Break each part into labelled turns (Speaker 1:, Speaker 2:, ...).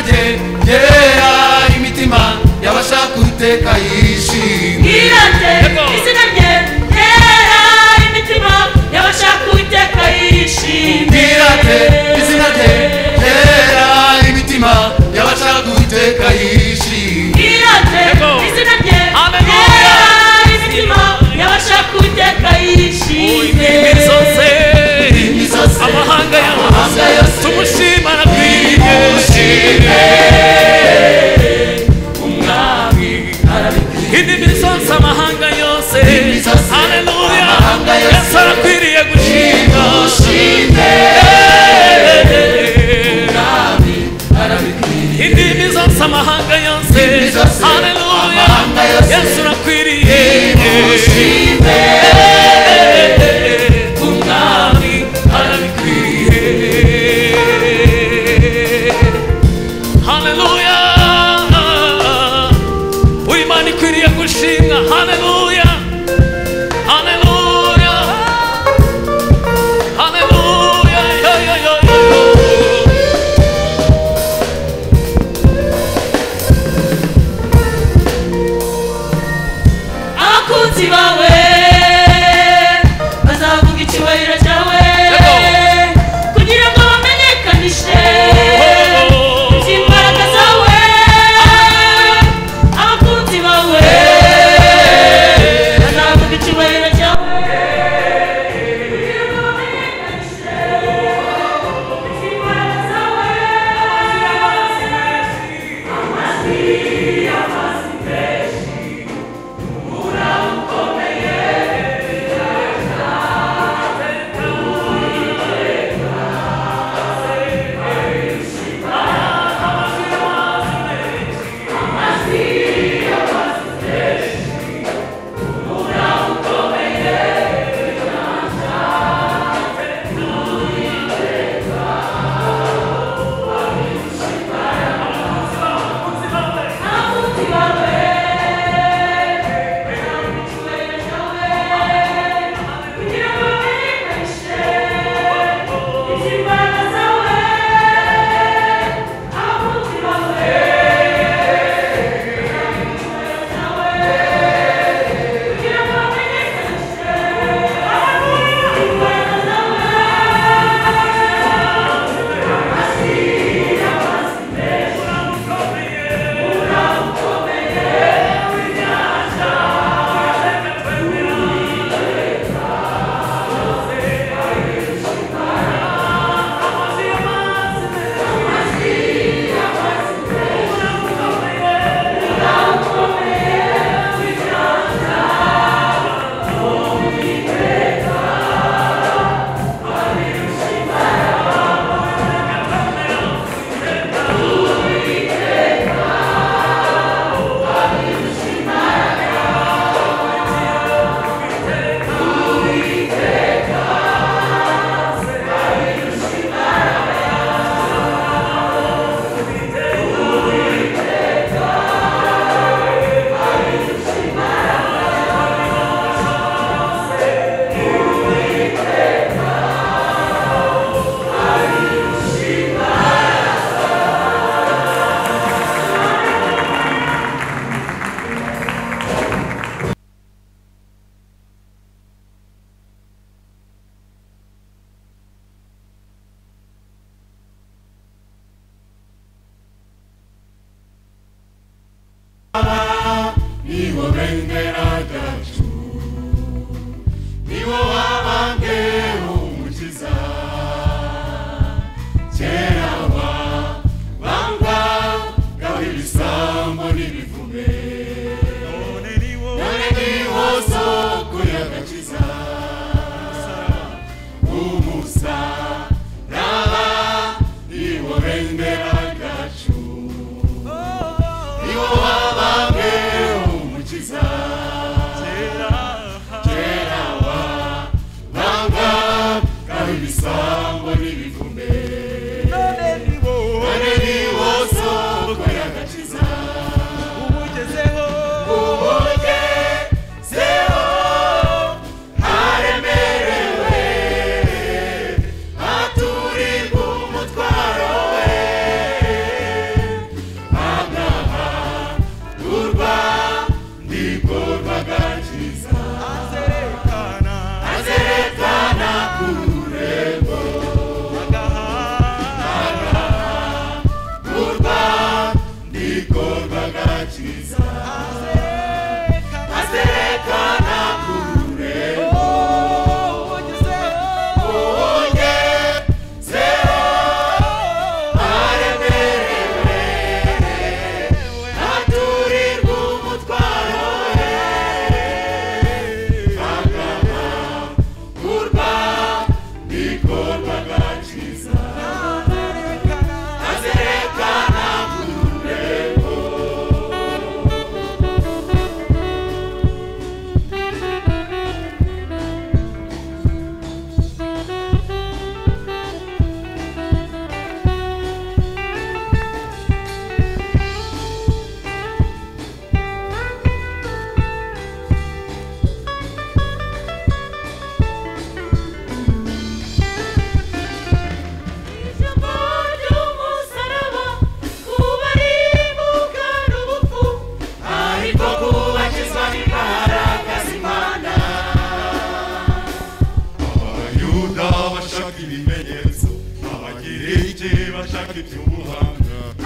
Speaker 1: rye ryera imitima y'abashaka Uwiteka yishimye
Speaker 2: Ngirate izina rye ryera imitima y'abashaka Uwiteka yishimye
Speaker 1: Ngirate izina rye ryera imitima y'abashaka Uwiteka yishimye
Speaker 2: Ngirate izina rye ryera imitima y'abashaka Uwiteka yishimye
Speaker 1: amahanga yose tumushima na kwige umwami indimi zose amahanga yose haleluya Yesu arakwiriye gushima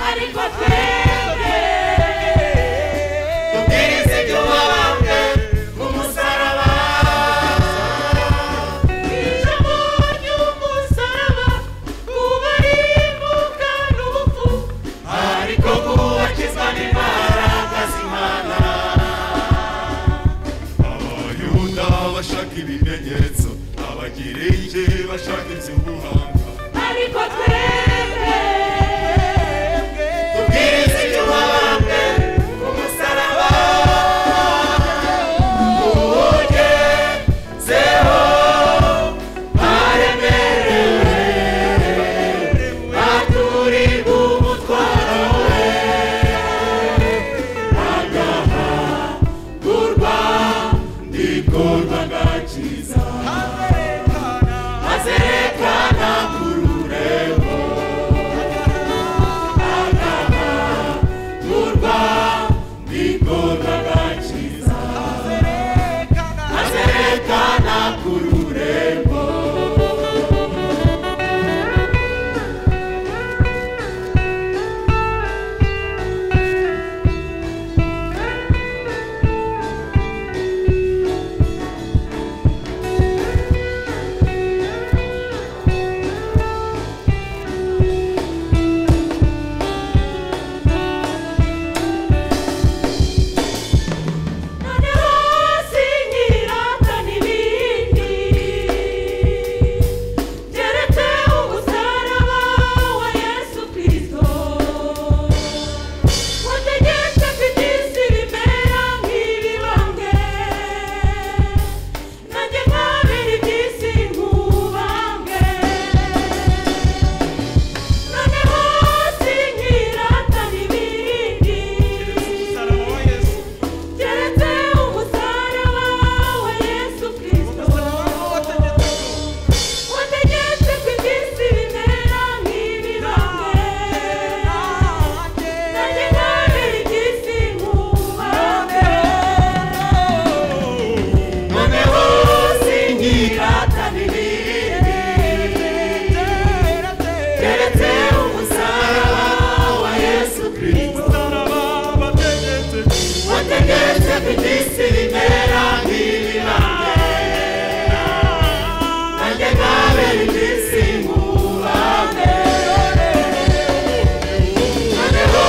Speaker 2: ariko twebwe
Speaker 3: tubwiriza ibyo wabambwe ku musaraba
Speaker 2: ijambo ry'umusaraba kubarimbuka n'urupfu
Speaker 3: ariko kubakizwa n'imbaraga z'Imana abayuda bashaka ibimenyetso abagiriki bashaka iby'ubuhanga
Speaker 2: ariko twebwe
Speaker 3: tubwiriza ibyo wabambwe ku musaraba ugezeho aremerewe aturirwa umutwaro we agahagurwa ndikorwa gakiza azerekana ku rurembo agahagurwa ndikorwa gakiza azerekana ku rurembo
Speaker 2: noneho sinkirata n'ibindi keretse umusaraba wa Yesu Kristo wategetse ko iby'isi bimera nk'ibibambwe nanjye nkabera iby'isi nk'ubambwe noneho sinkirata n'ibindi keretse umusaraba wa Yesu Kristo wategetse ko iby'isi bimera nk'ibibambwe nanjye nkabera iby'isi nk'ubambwe
Speaker 3: noneho sinkirata n'ibindi keretse umusaraba wa Yesu Kristo wategetse ko iby'isi bimera nk'ibibambwe nanjye nkabera iby'isi nk'ubambwe noneho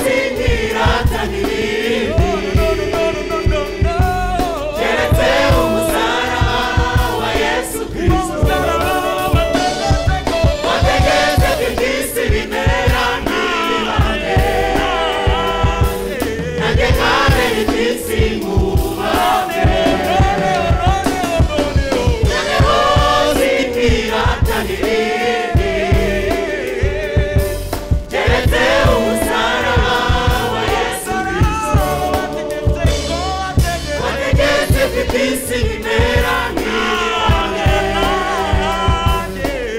Speaker 3: sinkirata n'ibindi keretse umusaraba wa Yesu Kristo wategetse ko iby'isi bimera nk'ibibambwe nanjye nkabera iby'isi nk'ubambwe noneho sinkirata n'ibindi keretse umusaraba wa Yesu Kristo wategetse ko iby'isi bimera nk'ibibambwe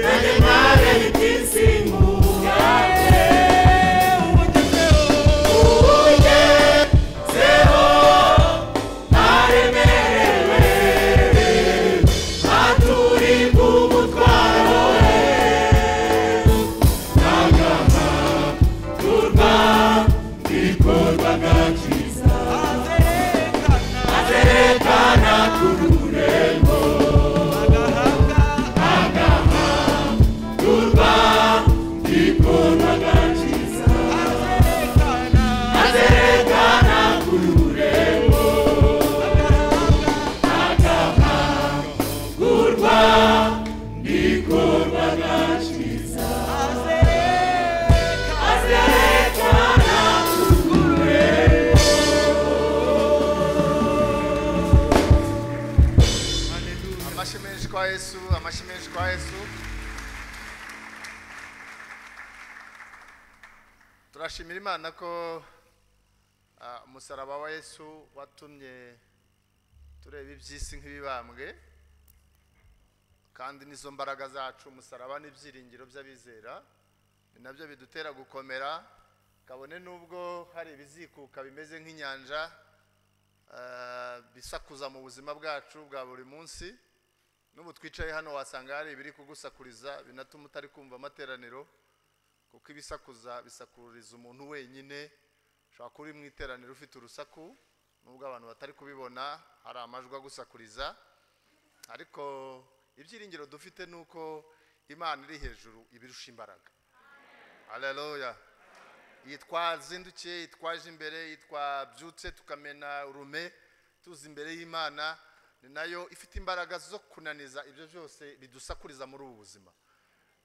Speaker 3: nanjye nkabera iby'isi nk'ubambwe ugezeho aremerewe aturirwa umutwaro we agahagurwa ndikorwa gakiza azerekana ku rurembo agahagurwa ndikorwa gakiza azerekana ku rurembo agahagurwa ndikorwa gakiza azerekana ku rurembo.
Speaker 4: Amashyi menshi kwa Yesu, amashyi menshi kwa Yesu. Turashimira Imana ko umusaraba wa Yesu watumye tureba iby'isi nk'ibibambwe kandi nizo mbaraga zacu. Umusaraba n'ibyiringiro by'abizera ni nabyo bidutera gukomera kabone nubwo hari ibizikuka bimeze nk'inyanja bisakuza mu buzima bwacu bwa buri munsi. N'ubu twicaye hano wasanga hari ibiri kugusakuriza binatuma utari kumva amateraniro, kuko ibisakuza bisakururiza umuntu wenyine. Ushobora kuba uri mu iteraniro ufite urusaku nubwo abantu batari kubibona, hari amajwi agusakuriza, ariko ibyiringiro dufite nuko Imana iri hejuru ibirusha imbaraga. Haleluya. Yitwazindukiye, yitwaje imbere, yitwabyutse tukamena urume tuzi imbere y'Imana, ni nayo ifite imbaraga zo kunaniza ibyo byose bidusakuriza muri ubu buzima.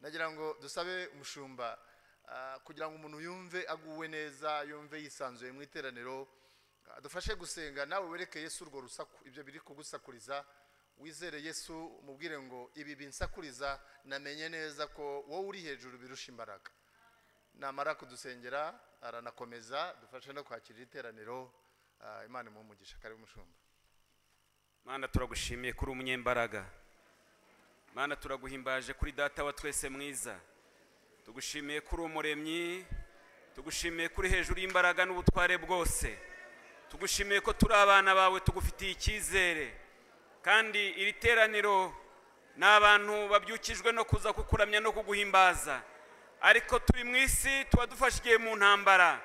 Speaker 4: Nagira ngo dusabe umushumba kugira ngo umuntu yumve aguwe neza, yumve yisanzuye mu iteraniro, dufashe gusenga. Nawe wereke Yesu urwo rusaku, ibyo biri kugusakuriza, wizere Yesu, umubwire ngo ibi binsakuriza namenye neza ko wowe uri hejuru birusha imbaraga. Namara kudusengera aranakomeza dufashe no kwakira iteraniro. Imana imumugisha. Karibu mushumba.
Speaker 1: Mana turagushimiye kuri umunyembaraga. Mana turaguhimbaje kuri data wa twese mwiza. Tugushimiye kuri umuremyi, tugushimiye kuri hejuru y'imbaraga n'ubutware bwose. Tugushimiye ko turi abana bawe, tugufitiye icyizere. Kandi iri teraniro n'abantu babyukijwe no kuza kukuramya no kuguhimbaza. Ariko turi mu isi, tuba dufashigiye mu ntambara.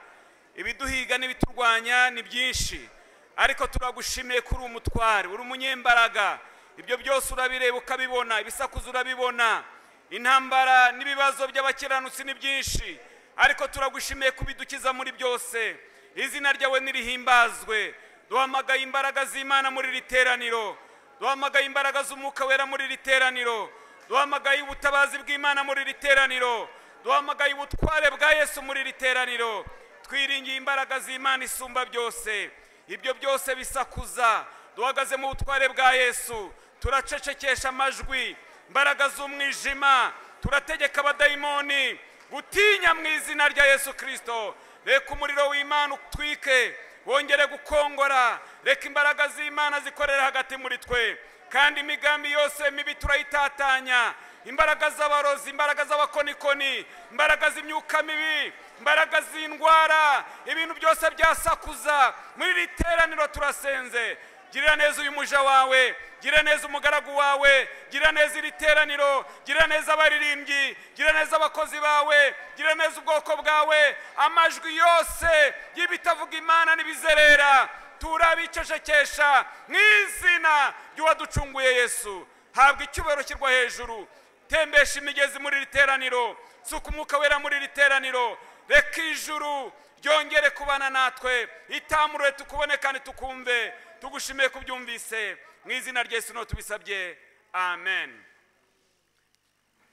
Speaker 1: Ibiduhiga n'ibiturwanya ni byinshi, ariko turagushimiye kuri umutware, uri umunyembaraga. Ibyo byose urabireba ukabibona, ibisakuza urabibona. Intambara n'ibibazo by'abakiranutsi ni byinshi, ariko turagushimiye kubidukiza muri byose. Izina ryawe nirihimbazwe. Duhamagaye imbaraga z'Imana muri iri teraniro, duhamagaye imbaraga z'Umwuka Wera muri iri teraniro, duhamagaye ubutabazi bw'Imana muri iri teraniro, duhamagaye ubutware bwa Yesu muri iri teraniro. Twiringiye imbaraga z'Imana isumba byose. Ibyo byose bisakuza, duhagaze mu butware bwa Yesu, turacecekesha amajwi, imbaraga z'umwijima, turategeka abadayimoni gutinya mu izina rya Yesu Kristo. Reka umuriro w'Imana utwike, wongere gukongora. Reka imbaraga z'Imana zikorera hagati muri twe, kandi imigambi yose mibi turayitatanya. Imbaraga z'abarozi, imbaraga z'abakonikoni, imbaraga z'imyuka mibi, imbaraga z'indwara, ibintu byose byasakuza muri iri teraniro turasenze. Girira neza uyu muja wawe, girira neza umugaragu wawe, girira neza iri teraniro, girira neza abaririmbyi, girira neza abakozi bawe, girira neza ubwoko bwawe. Amajwi yose y'ibitavuga Imana n'ibizerera turabicecekesha mu izina ry'uwaducunguye Yesu. Habwa icyubahiro kirwa hejuru. Tembesha imigezi muri iri teraniro, suka Umwuka Wera muri iri teraniro. Reka ijuru ryongere kubana natwe, itamurure tukubone kandi tukumve. Tugushimiye kubyumvise mu izina rya Yesu no tubisabye, amen.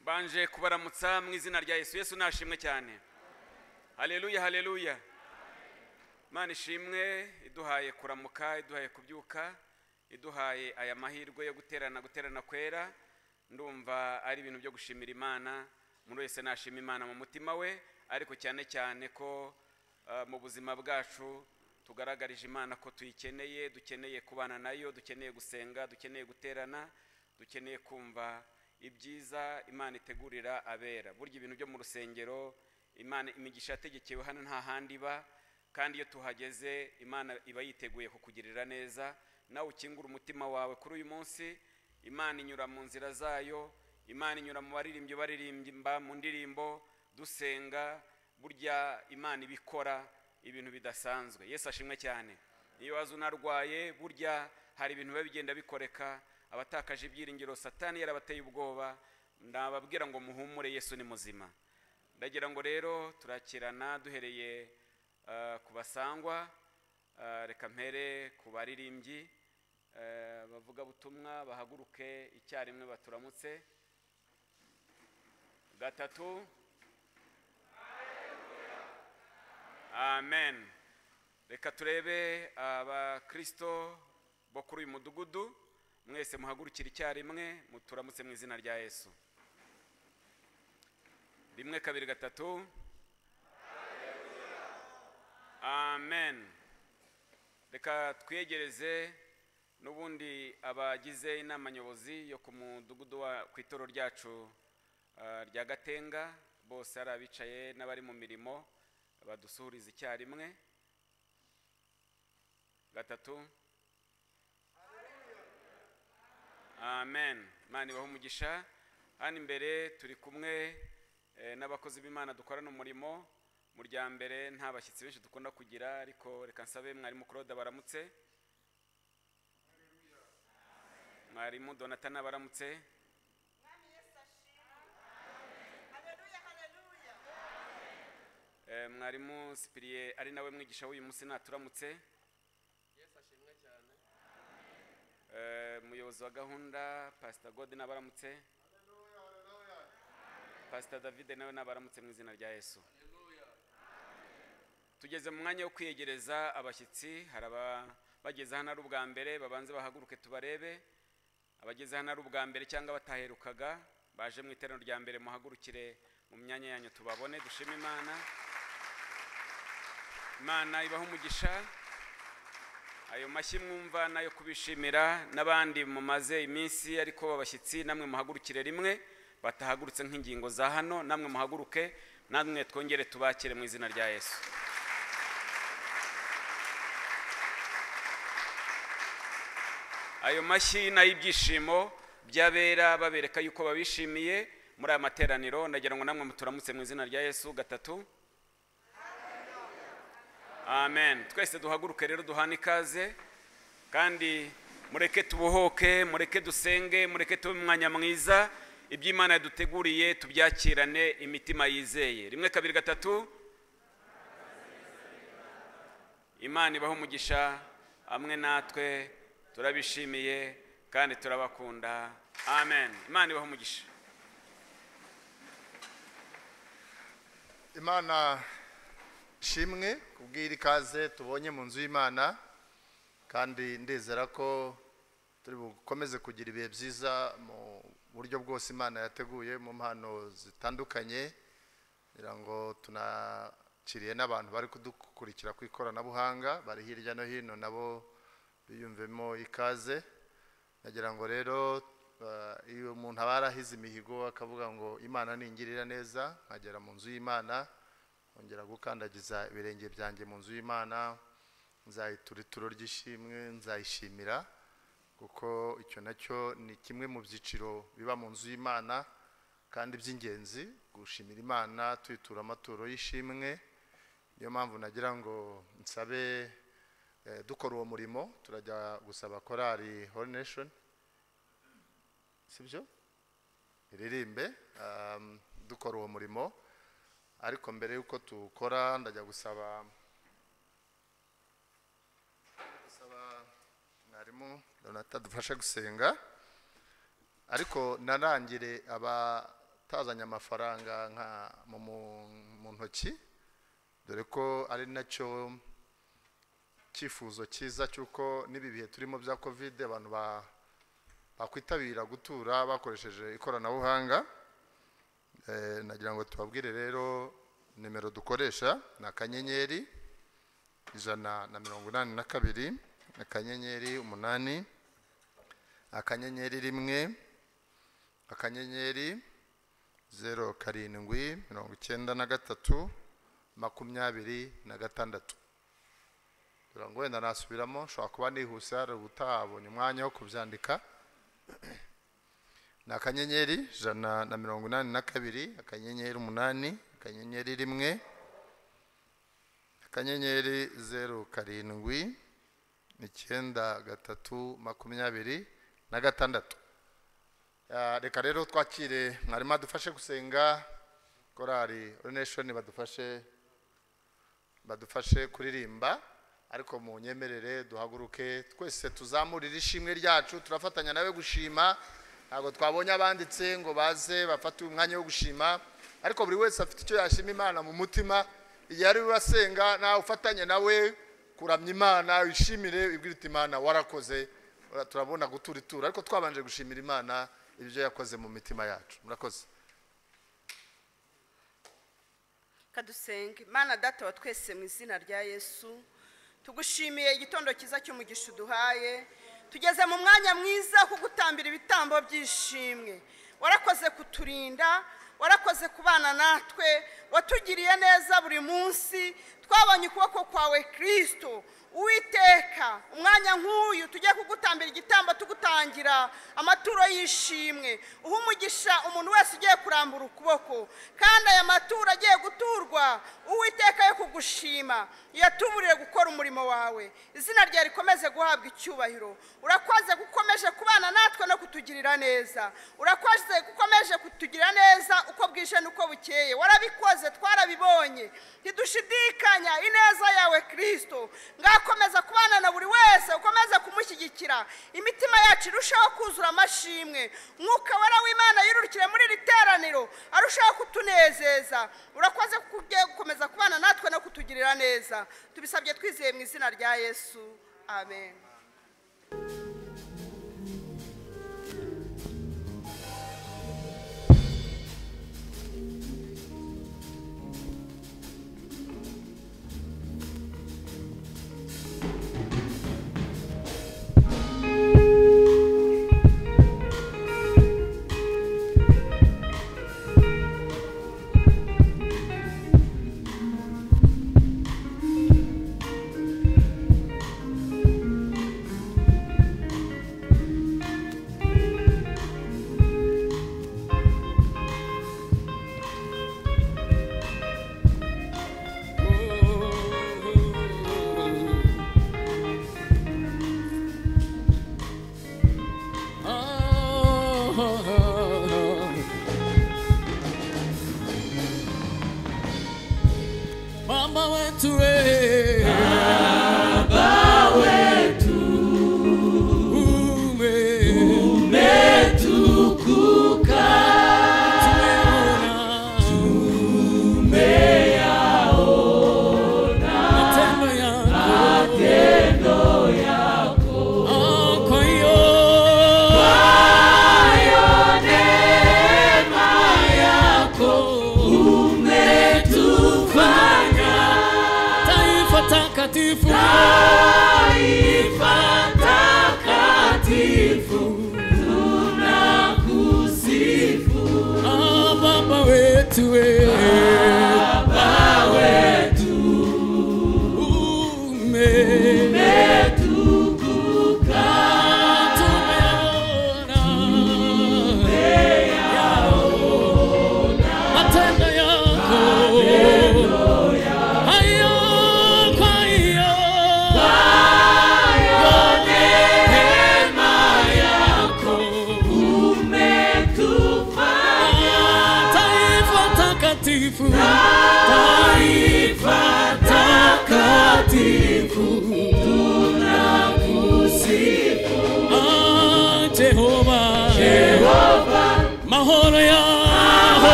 Speaker 1: Banje kubaramutsa mu izina rya Yesu. Yesu nashimwe cyane. Haleluya, haleluya. Mana ishimwe, iduhaye kuramuka, iduhaye kubyuka, iduhaye aya mahirwe yo guterana kwera. Ndumva ari ibintu byo gushimira Imana. Muri wese nashima Imana mu mutima we, ariko cyane cyane ko mu buzima bwacu tugaragarije Imana ko tuyikeneye, dukeneye kubana nayo, dukeneye gusenga, dukeneye guterana, dukeneye kumva ibyiza Imana itegurira abera. Burya ibintu byo mu rusengero Imana imigisha yategekewe hano nta handi iba, kandi iyo tuhageze Imana iba yiteguye kukugirira neza. Nawe ukingura umutima wawe kuri uyu munsi. Imana inyura mu nzira zayo, Imana inyura mu baririmbyi baririmba mu ndirimbo, dusenga. Burya Imana ibikora ibintu bidasanzwe. Yesu ashimwe cyane. Iyo waza unarwaye, burya hari ibintu biba bigenda bikoreka. Abatakaje ibyiringiro, Satani yarabateye ubwoba. Ndababwira ngo muhumure, Yesu ni muzima. Ndagira ngo rero turakirana duhereye ku basangwa. Reka mpere ku baririmbyi, bavuga butumwa bahaguruke icyarimwe baturamutse. Gatatu. Amen. Reka turebe abakristo bo kuri uyu mudugudu, mwese muhagurukira icyarimwe muturamutse mu izina rya Yesu. Rimwe, kabiri, gatatu. Amen. Reka twiyegereze n'ubundi abagize inama nyobozi yo ku mudugudu ku itoro ryacu rya Gatenga, bose ari abicaye n'abari mu mirimo, badusuhuriza icyarimwe. Gatatu. Amen. Imana ibahe umugisha. Hano imbere turi kumwe n'abakozi b'Imana dukorana umurimo mu rya mbere nta bashyitsi benshi dukunda kugira, ariko reka nsabe mwarimu Claude baramutse, mwarimu Donatana baramutse, mwarimu Cyprien ari nawe mwigisha w'uyu munsi naturamutse, umuyobozi wa gahunda Pastor God nabaramutse, Pastor David nawe nabaramutse mu izina rya Yesu. Tugeze mu mwanya wo kwiyegereza abashyitsi, haraba bageze hano ari ubwa mbere babanze bahaguruke tubarebe, abageze hano ari ubwa mbere cyangwa bataherukaga baje mu iteraniro rya mbere muhagurukire mu myanya yanyu tubabone, dushime Imana. Imana ibaho umugisha, ayo mashyi mwumva nayo kubishimira, n'abandi mumaze iminsi ariko babashyitsi namwe muhagurukire rimwe, batahagurutse nk'ingingo za hano namwe muhaguruke, namwe twongere tubakire mu izina rya Yesu. Ayo mashyi n'ay'ibyishimo by'abera babereka yuko babishimiye muri aya materaniro, ndagira ngo namwe muturamutse mu izina rya Yesu gatatu. Amen. Twese duhaguruke rero duhana ikaze, kandi mureke tubohoke, mureke dusenge, mureke tube umwanya mwiza, iby'Imana yaduteguriye tubyakirane imitima yizeye. Rimwe kabiri gatatu. Imana ibaho umugisha, amwe natwe turabishimiye kandi turabakunda. Amen. Imana ibaho umugisha.
Speaker 4: Imana shimwe kubwira ikaze tubonye mu nzu y'Imana, kandi ndizera ko turi bukomeze kugira ibihe byiza mu buryo bwose Imana yateguye mu mpano zitandukanye, kugira ngo tunakiriye n'abantu bari kudukurikira ku ikoranabuhanga bari hirya no hino, nabo biyumvemo ikaze. Nagira ngo rero iyo umuntu aba yarahize imihigo akavuga ngo Imana ningirira neza, nkagera mu nzu y'Imana ongera gukandagiza ibirenge byanjye mu nzu y'Imana, nzayitura ituro ry'ishimwe, nzayishimira, kuko icyo nacyo ni kimwe mu byiciro biba mu nzu y'Imana kandi by'ingenzi, gushimira Imana tuyitura amaturo y'ishimwe. Niyo mpamvu nagira ngo nsabe dukora uwo murimo, turajya gusaba korali Holy Nation, sibyo, iririmbe dukora uwo murimo. Ariko mbere yuko tukora ndajya gusaba mwarimu Donata dufashe gusenga, ariko narangire abatazanye amafaranga nka mu ntoki, dore ko ari nacyo cyifuzo cyiza cyuko nibi bihe turimo bya covid abantu bakwitabira gutura bakoresheje ikoranabuhanga. Nagira ngo tubabwire rero nimero dukoresha na akanyenyeri 182 akanyenyeri 8 akanyenyeri 1 akanyenyeri 0793 26. Dore ngo wenda nasubiramo, shobora kuba nihuse hari utabonye umwanya wo kubyandika. Na akanyenyeri 182 akanyenyeri 8 akanyenyeri 1 akanyenyeri 07 9 26. Reka rero twakire mwarimu adufashe gusenga, korali Holy Nation badufashe kuririmba, ariko mu nyemerere duhaguruke twese tuzamurira ishimwe ryacu, turafatanya nawe gushima. Ntabwo twabonye abanditse ngo baze bafate umwanya wo gushima, ariko buri wese afite icyo yashima Imana mu mutima. Iyo ari urasenga nawe ufatanye nawe kuramya Imana, wishimire, ibwira uti Imana warakoze. Turabona gutura itura, ariko twabanje gushimira Imana ibyo yakoze mu mitima yacu. Murakoze.
Speaker 5: Kadusenge. Mana Data wa twese, mu izina rya Yesu tugushimiye igitondo cyiza cy'umugisha duhaye, tugeze mu mwanya mwiza wo kugutambira ibitambo by'ishimwe. Warakoze kuturinda, warakoze kubana natwe, watugiriye neza buri munsi, twabonye ukuboko kwawe Kristo. Uwiteka, umwanya nk'uyu tugiye kugutambira igitambo tugutangira amaturo y'ishimwe. Uha umugisha umuntu wese ugiye kurambura ukuboko, kandi aya maturo agiye guturwa Uwiteka yo kugushima, yatuburire gukora umurimo wawe. Izina ryawe rikomeze guhabwa icyubahiro. Urakoze gukomeje kubana natwe no kutugirira neza. Urakoze gukomeje kutugirira neza uko bwije nuko bukeye. Warabikoze, twarabibonye, ntidushidikanya ineza yawe Kristo. Ngakomeza kubana na buri wese, ukomeza kumushyigikira, imitima yacu irushaho kuzura amashimwe. Mwuka wera w'Imana yirurukire muri iri teraniro, arushaho kutunezeza. Urakoze kugiye gukomeza kubana natwe no kutugirira neza. Tubisabye twizeye mu izina rya Yesu, amen.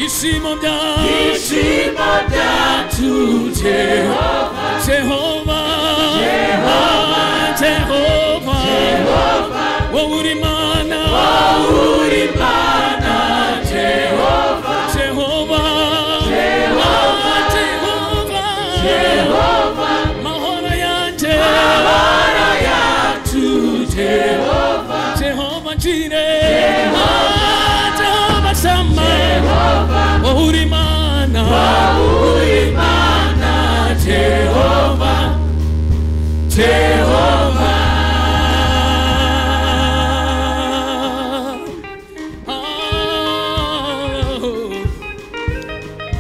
Speaker 6: Ishimo byacu, ishimo byacu, Jehova, Jehova, Jehova, wowe uri Imana, Jehova, Jehova, Jehova, mahoro yacu, Jehova, Jehova njire, Jehova sama, wowe uri Imana, Jehova, Jehova.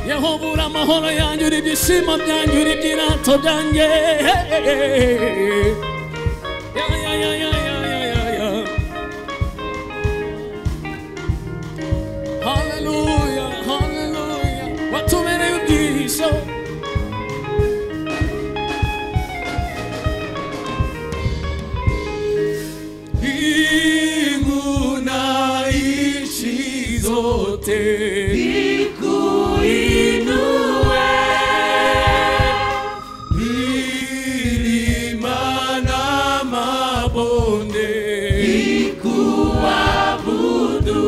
Speaker 6: Yehova uri amahoro yanjye, uri ibyishimo byanjye, uri ibyirato byanjye. Hallelujah, hallelujah, watubereye ubwihisho. Inguna ishi zote ikuinue, milima na mabonde ikuabudu.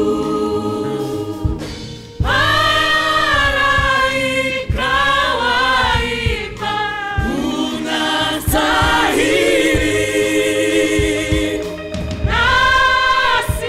Speaker 6: Unastahili, nasi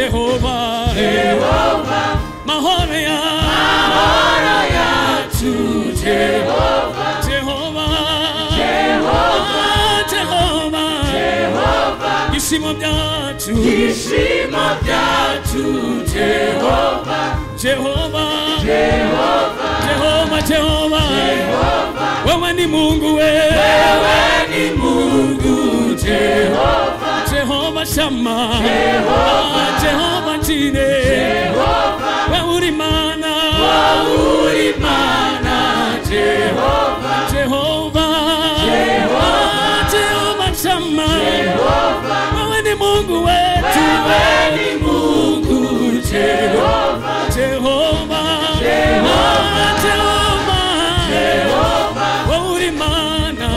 Speaker 6: Jehova mahoro yacu Jehova Jehova ishimo byacu Jehova Jehova wewe ni Mungu Jehova Shama Jehova Jine wewe uri mana Jehova Shama wewe ni Mungu wetu Jehova wewe uri mana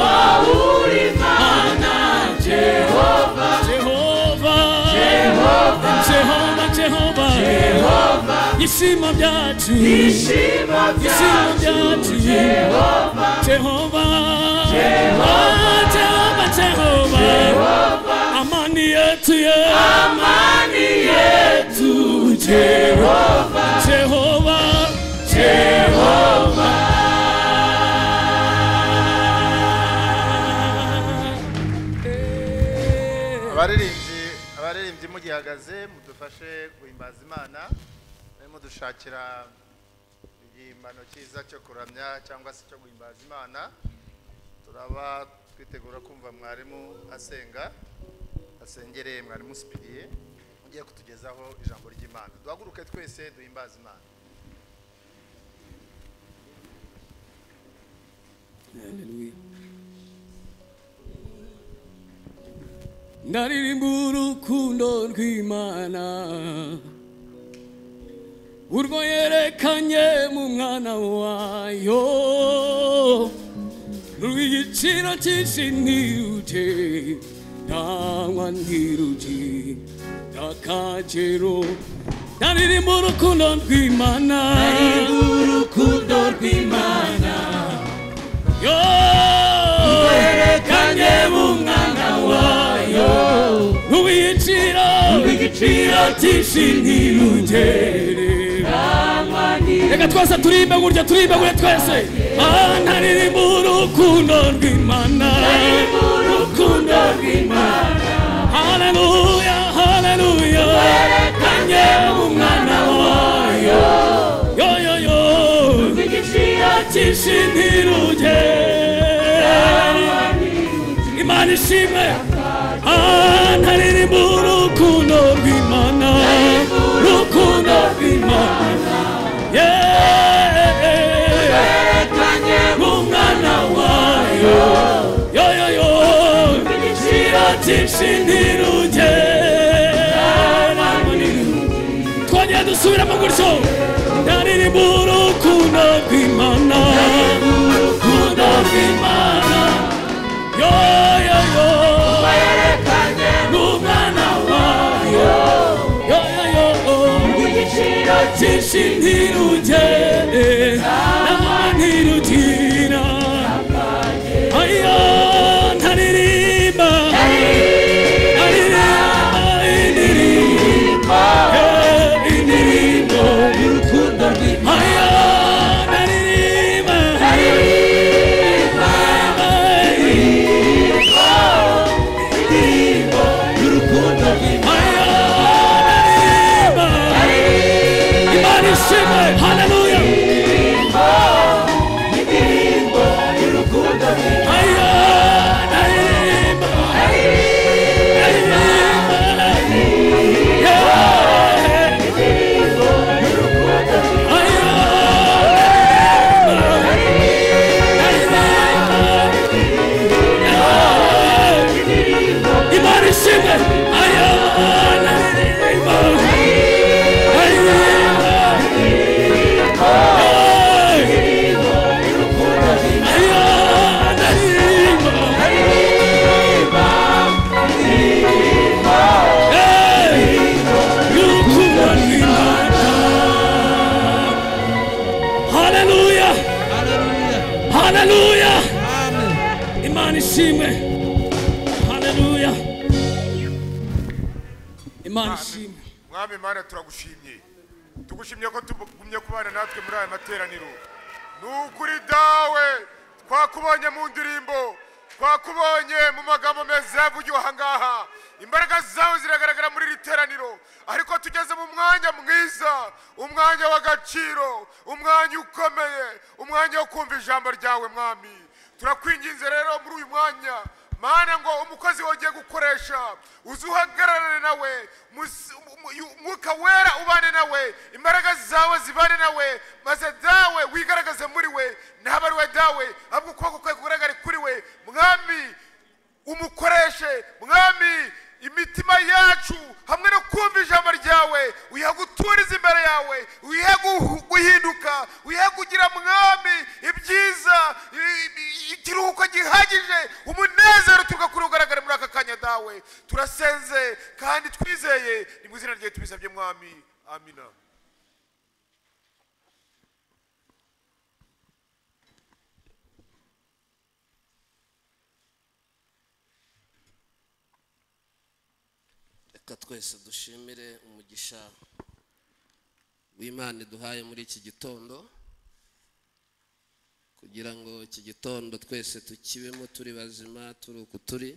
Speaker 6: Jehova ishimo byacu Jehova amani yetu Jehova
Speaker 4: abaririmbyi mugihagaze mudufashe guhimbaza Imana barimo dushakira igihimano cyiza cyo kuramya cyangwa se cyo guhimbaza Imana turaba twitegura kumva mwarimu asenga asengereye mwarimu Sipiriye ugiye kutugezaho ijambo ry'Imana duhaguruke twese duhimbaza Imana.
Speaker 6: Hallelujah. Ndaririmba urukundo rw'Imana urwo yerekanye mu mwana wayo rw'igiciro cyinshi ntiruje ntanywa ntiruje ntakagero ndaririmba urukundo rw'Imana yerekanye mu mwana wayo rw'igiciro cyinshi ntirugere reka twese turimbe gutya twese ntaririmba urukundo rw'Imana haleluya yerekanye mu mwana wayo rw'igiciro cyinshi ntirugere Imana ishimwe ntaririmba urukundo rw'Imana yerekanye mu mwana wayo igiciro cyinshi ntirugera twongeye dusubiramo gutyo ntaririmba urukundo rw'Imana yerekanye mu mwana wayo igiciro cyinshi ntirugere ntirugira ntaririmba indirimbo y'urukundo rw'Imana Hallelujah. Hallelujah. Imana ishimwe. Hallelujah. Imana ishimwe.
Speaker 7: mwami Mana turagushimye tugushimye ko tugumye kubana natwe muri aya materaniro nukuri dawe twakubonye mu ndirimbo twakubonye mu magambo meza yavugiwe ahangaha imbaraga zawe ziragaragara muri iri teraniro ariko tugeze mu mwanya mwiza umwanya w'agaciro umwanya ukomeye umwanya wo kumva ijambo ryawe mwami turakwinginze rero muri uyu mwanya Mana ngo umukozi wagiye gukoresha uzuhagararane nawe mwuka wera ubane nawe imbaraga zawe zibane nawe maze dawe wigaragaze muri we ntaba ari we dawe ahubwo ukuboko kwe kugaragare kuri we mwami umukoreshe mwami imitima yacu hamwe no kumva ijambo ryawe uyiha guturiza imbere yawe uyiha guhinduka uyiha kugira mwami ibyiza ikiruhuko gihagije umunezero tugakura ugaragara muri aka kanya dawe turasenze kandi twizeye ni mu izina ryawe tubisabye mwami amina.
Speaker 8: Reka twese dushimire umugisha w'Imana duhaye muri iki gitondo kugira ngo iki gitondo twese tukibemo turi bazima turi uko turi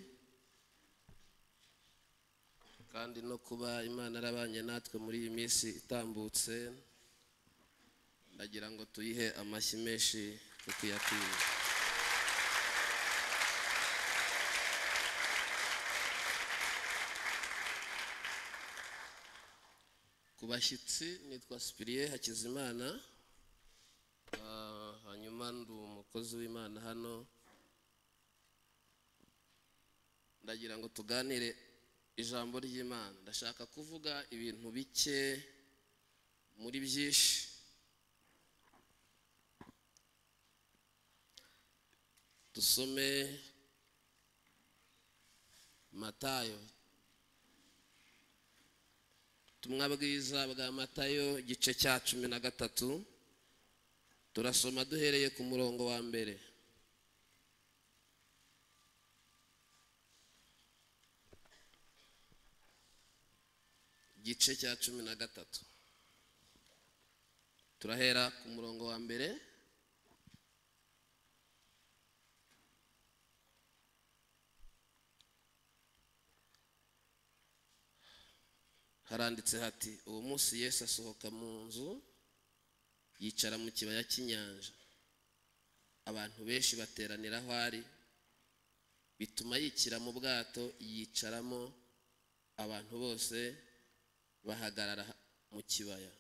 Speaker 8: kandi no kuba Imana arabanye natwe muri iyi minsi itambutse ndagira ngo tuyihe amashyi menshi tukiyakira. Kubashyitsi nitwa Spirie Hakizimana hanyuma ndi umukozi w'Imana hano ndagira ngo tuganire ijambo ry'Imana ndashaka kuvuga ibintu bike muri byinshi dusome Matayo ubutumwa bwiza bwa Matayo igice cya 13 turasoma duhereye ku murongo wa mbere. Igice cya 13 turahera ku murongo wa mbere. Haranditse hati uwo munsi Yesu asohoka mu nzu yicara mu kibaya cy'inyanja abantu benshi bateranira aho ari bituma yikira mu bwato yicaramo abantu bose bahagarara mu kibaya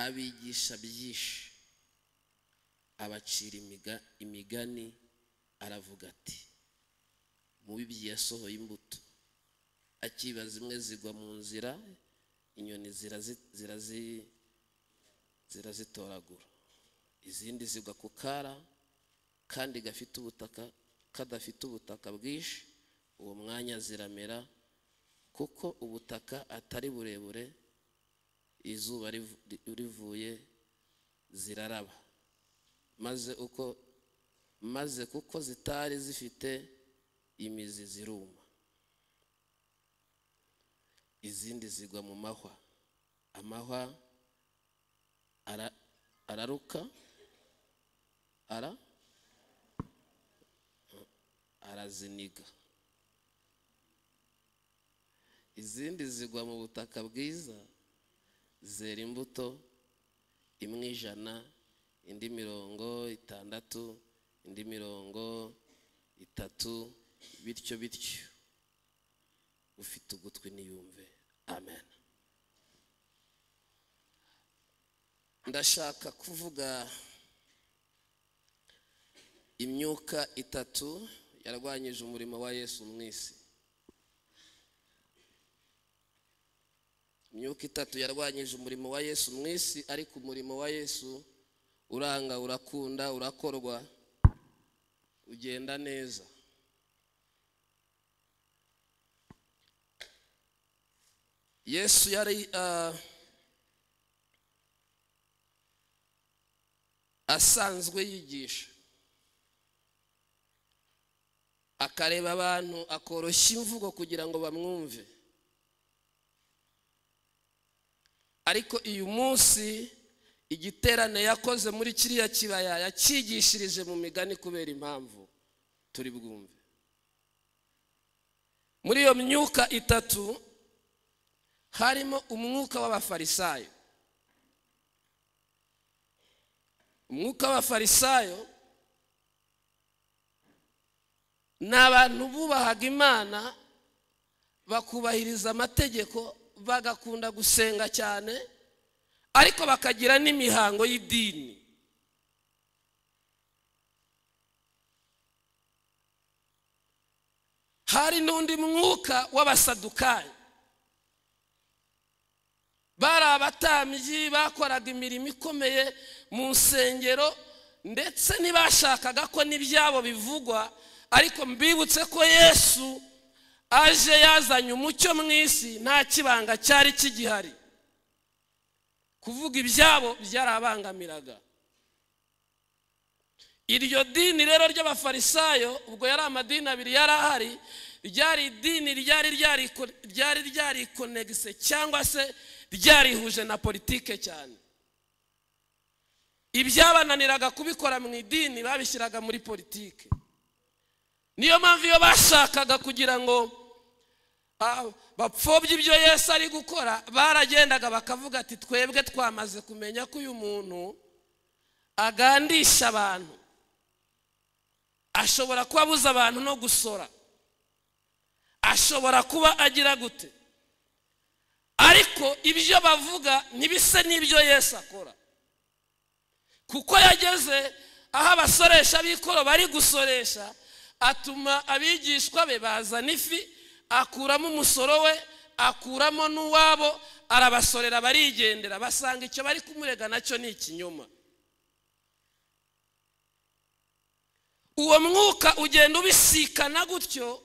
Speaker 8: abigisha byinshi abacira imigani aravuga ati mubibyi yasohoye imbuto akiba zimwe zigwa mu nzira inyoni zirazitoragura izindi zigwa ku kara kandi kadafite ubutaka bwinshi uwo mwanya ziramera kuko ubutaka atari burebure izuba rivuye ziraraba maze kuko zitari zifite imizi ziruma izindi zigwa mu amahwa araruka araziniga izindi zigwa mu butaka bwiza zera imbuto imwe 100 indi 60 indi 30 bityo ufite ugutwi niyumve. Amen. Ndashaka kuvuga imyuka 3 yarwanyije umurimo wa Yesu mu isi. Imyuka 3 yarwanyije umurimo wa Yesu mu isi ariko umurimo wa Yesu uranga urakunda urakorwa ugenda neza. Yesu yari asanzwe yigisha akareba abantu akoroshya imvugo kugira ngo bamwumve ariko uyu munsi igiterane yakoze muri kiriya kibaya yakigishirije mu migani kubera impamvu turi bwumve. Muri iyo myuka itatu harimo umwuka w'abafarisayo. Umwuka w'abafarisayo ni abantu bubahaga Imana, bakubahiriza amategeko, bagakunda gusenga cyane, ariko bakagira n'imihango y'idini. Hari n'undi mwuka w'abasadukayo. Bari abatambyi bakoraga imirimo ikomeye mu nsengero, ndetse ntibashakaga ko n'ibyabo bivugwa, ariko mbibutse ko Yesu aje yazanye umucyo mu isi, nta kibanga cyari kigihari. Kuvuga ibyabo byarabangamiraga. Iryo dini rero ry'abafarisayo, ubwo yari amadini abiri yari ahari, ryari idini ryari ryarikonegise cyangwa se ryarihuje na politike cyane. Ibyabananiraga kubikora mu idini babishyiraga muri politike. Niyo mpamvu iyo bashakaga kugira ngo bapfobye ibyo Yesu ari gukora, baragendaga bakavuga ati twebwe twamaze kumenya ko uyu muntu agandisha abantu, ashobora kuba abuza abantu no gusora, ashobora kuba agira gute, ariko ibyo bavuga ntibise n'ibyo Yesu akora. Kuko yageze aho abasoresha b'ikoro bari gusoresha, atuma abigishwa be bazana ifi, akuramo umusoro we, akuramo n'uwabo, arabasorera barigendera, basanga icyo bari kumurega nacyo ni ikinyoma. Uwo mwuka ugenda ubisikana gutyo,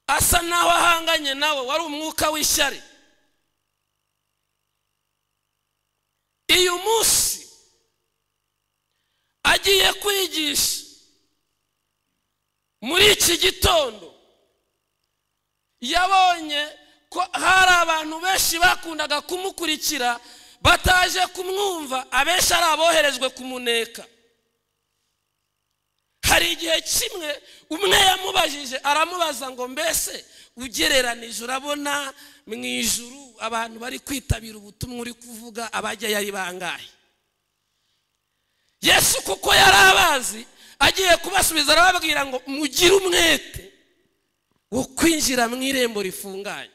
Speaker 8: asa naho ahanganye nawe, wari umwuka w'ishyari. Uyu munsi agiye kwigisha muri iki gitondo, yabonye ko hari abantu benshi bakundaga kumukurikira bataje kumwumva, abenshi ari aboherejwe kumuneka. Hari igihe kimwe umwe yamubajije, aramubaza ngo mbese ugereranije urabona mu ijuru abantu bari kwitabira ubutumwa uri kuvuga abajya yari bangahe? Yesu kuko yari abazi, agiye kubasubiza arababwira ngo mugire umwete wo kwinjira mu irembo rifunganye.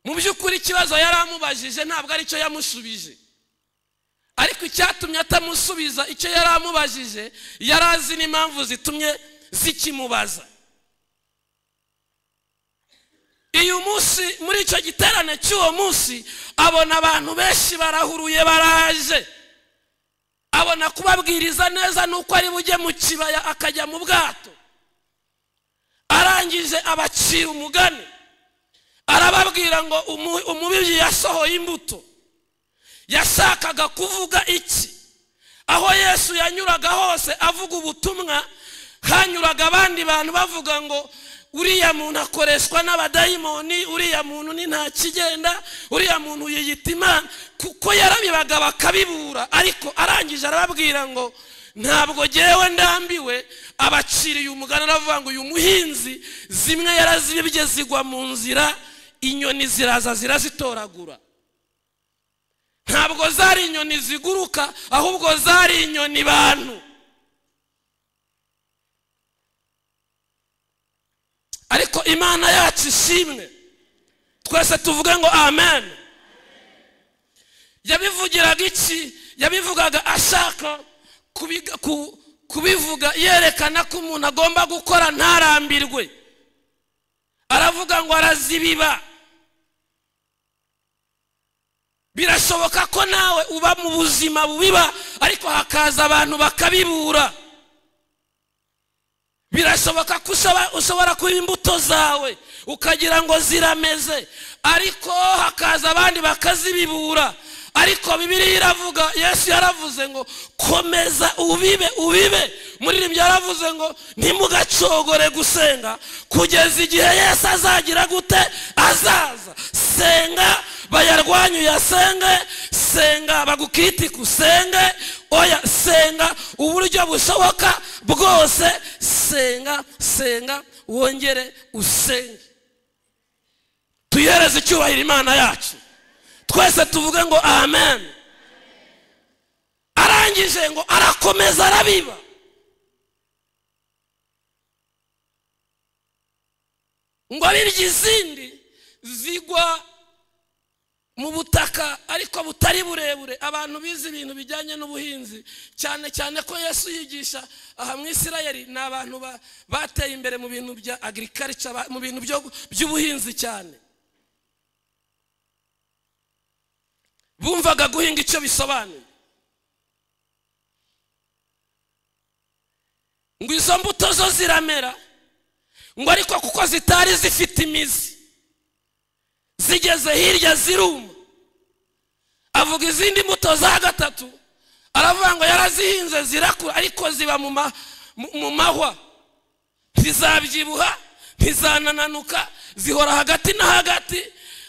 Speaker 8: Mu by'ukuri ikibazo yari amubajije ntabwo ari cyo yamushubije, ariko icyatumye atamusubiza icyo yari amubajije, yari azi n'impamvu zitumye zikimubaza. Uyu munsi muri icyo giterane cy'uwo munsi, abona abantu benshi barahuruye baraje, abona kubabwiriza neza nuko ari bujye mu kibaya akajya mu bwato. Arangije abacira umugani, arababwira ngo umubibyi yasohoye imbuto. Yashakaga kuvuga iki? Aho Yesu yanyuraga hose avuga ubutumwa, hanyuraga abandi bantu bavuga ngo uriya muntu akoreshwa n'abadayimoni, uriya muntu ni nta kigenda, uriya muntu yiyita Imana. Kuko yarabibaga bakabibura, ariko arangije arababwira ngo ntabwo jyewe ndambiwe. Abaciriye umugani aravuga ngo uyu muhinzi zimwe yarazibye zigwa mu nzira, inyoni ziraza zirazitoragura. Ntabwo zari inyoni ziguruka, ahubwo zari inyoni bantu. Ariko Imana yacu ishimwe, twese tuvuge ngo amen. Yabivugiraga iki? Yabivugaga ashaka kubivuga yerekana ko umuntu agomba gukora ntarambirwe. Aravuga ngo arazibiba. Birashoboka ko nawe uba mu buzima bubiba, ariko hakaza abantu bakabibura. Birashoboka ko ushobora kuba imbuto zawe ukagira ngo zirameze, ariko hakaza abandi bakazibibura. Ariko Bibiliya iravuga, Yesu yaravuze ngo komeza ubibe ubibe. Muri ibyo yaravuze ngo ntimugacogore gusenga kugeza igihe Yesu azagira gute, azaza. Senga
Speaker 6: bayarwanya uyasenge, senga bagukritika usenge, oya senga uburyo bushoboka bwose, senga wongere usenge. Tuyihereze icyubahiro Imana yacu, twese tuvuge ngo amen. Arangije ngo arakomeza arabiba. Ngo abirya izindi zigwa mu butaka ariko butari burebure. Abantu bize ibintu bijyanye n'ubuhinzi, cyane cyane ko Yesu yigisha aha mu Isirayeli, ni abantu bateye imbere mu bintu bya agriculture, mu bintu by'ubuhinzi cyane. Bumvaga guhinga icyo bisobanuye. Ngo izo mbuto zo ziramera, ngo ariko kuko zitari zifite imizi, zigeze hirya ziruma. Avuga izindi mbuto za gatatu, aravuga ngo yarazihinze zirakura ariko ziba mu mahwa, ntizabyibuha ntizanananuka, zihora hagati na hagati.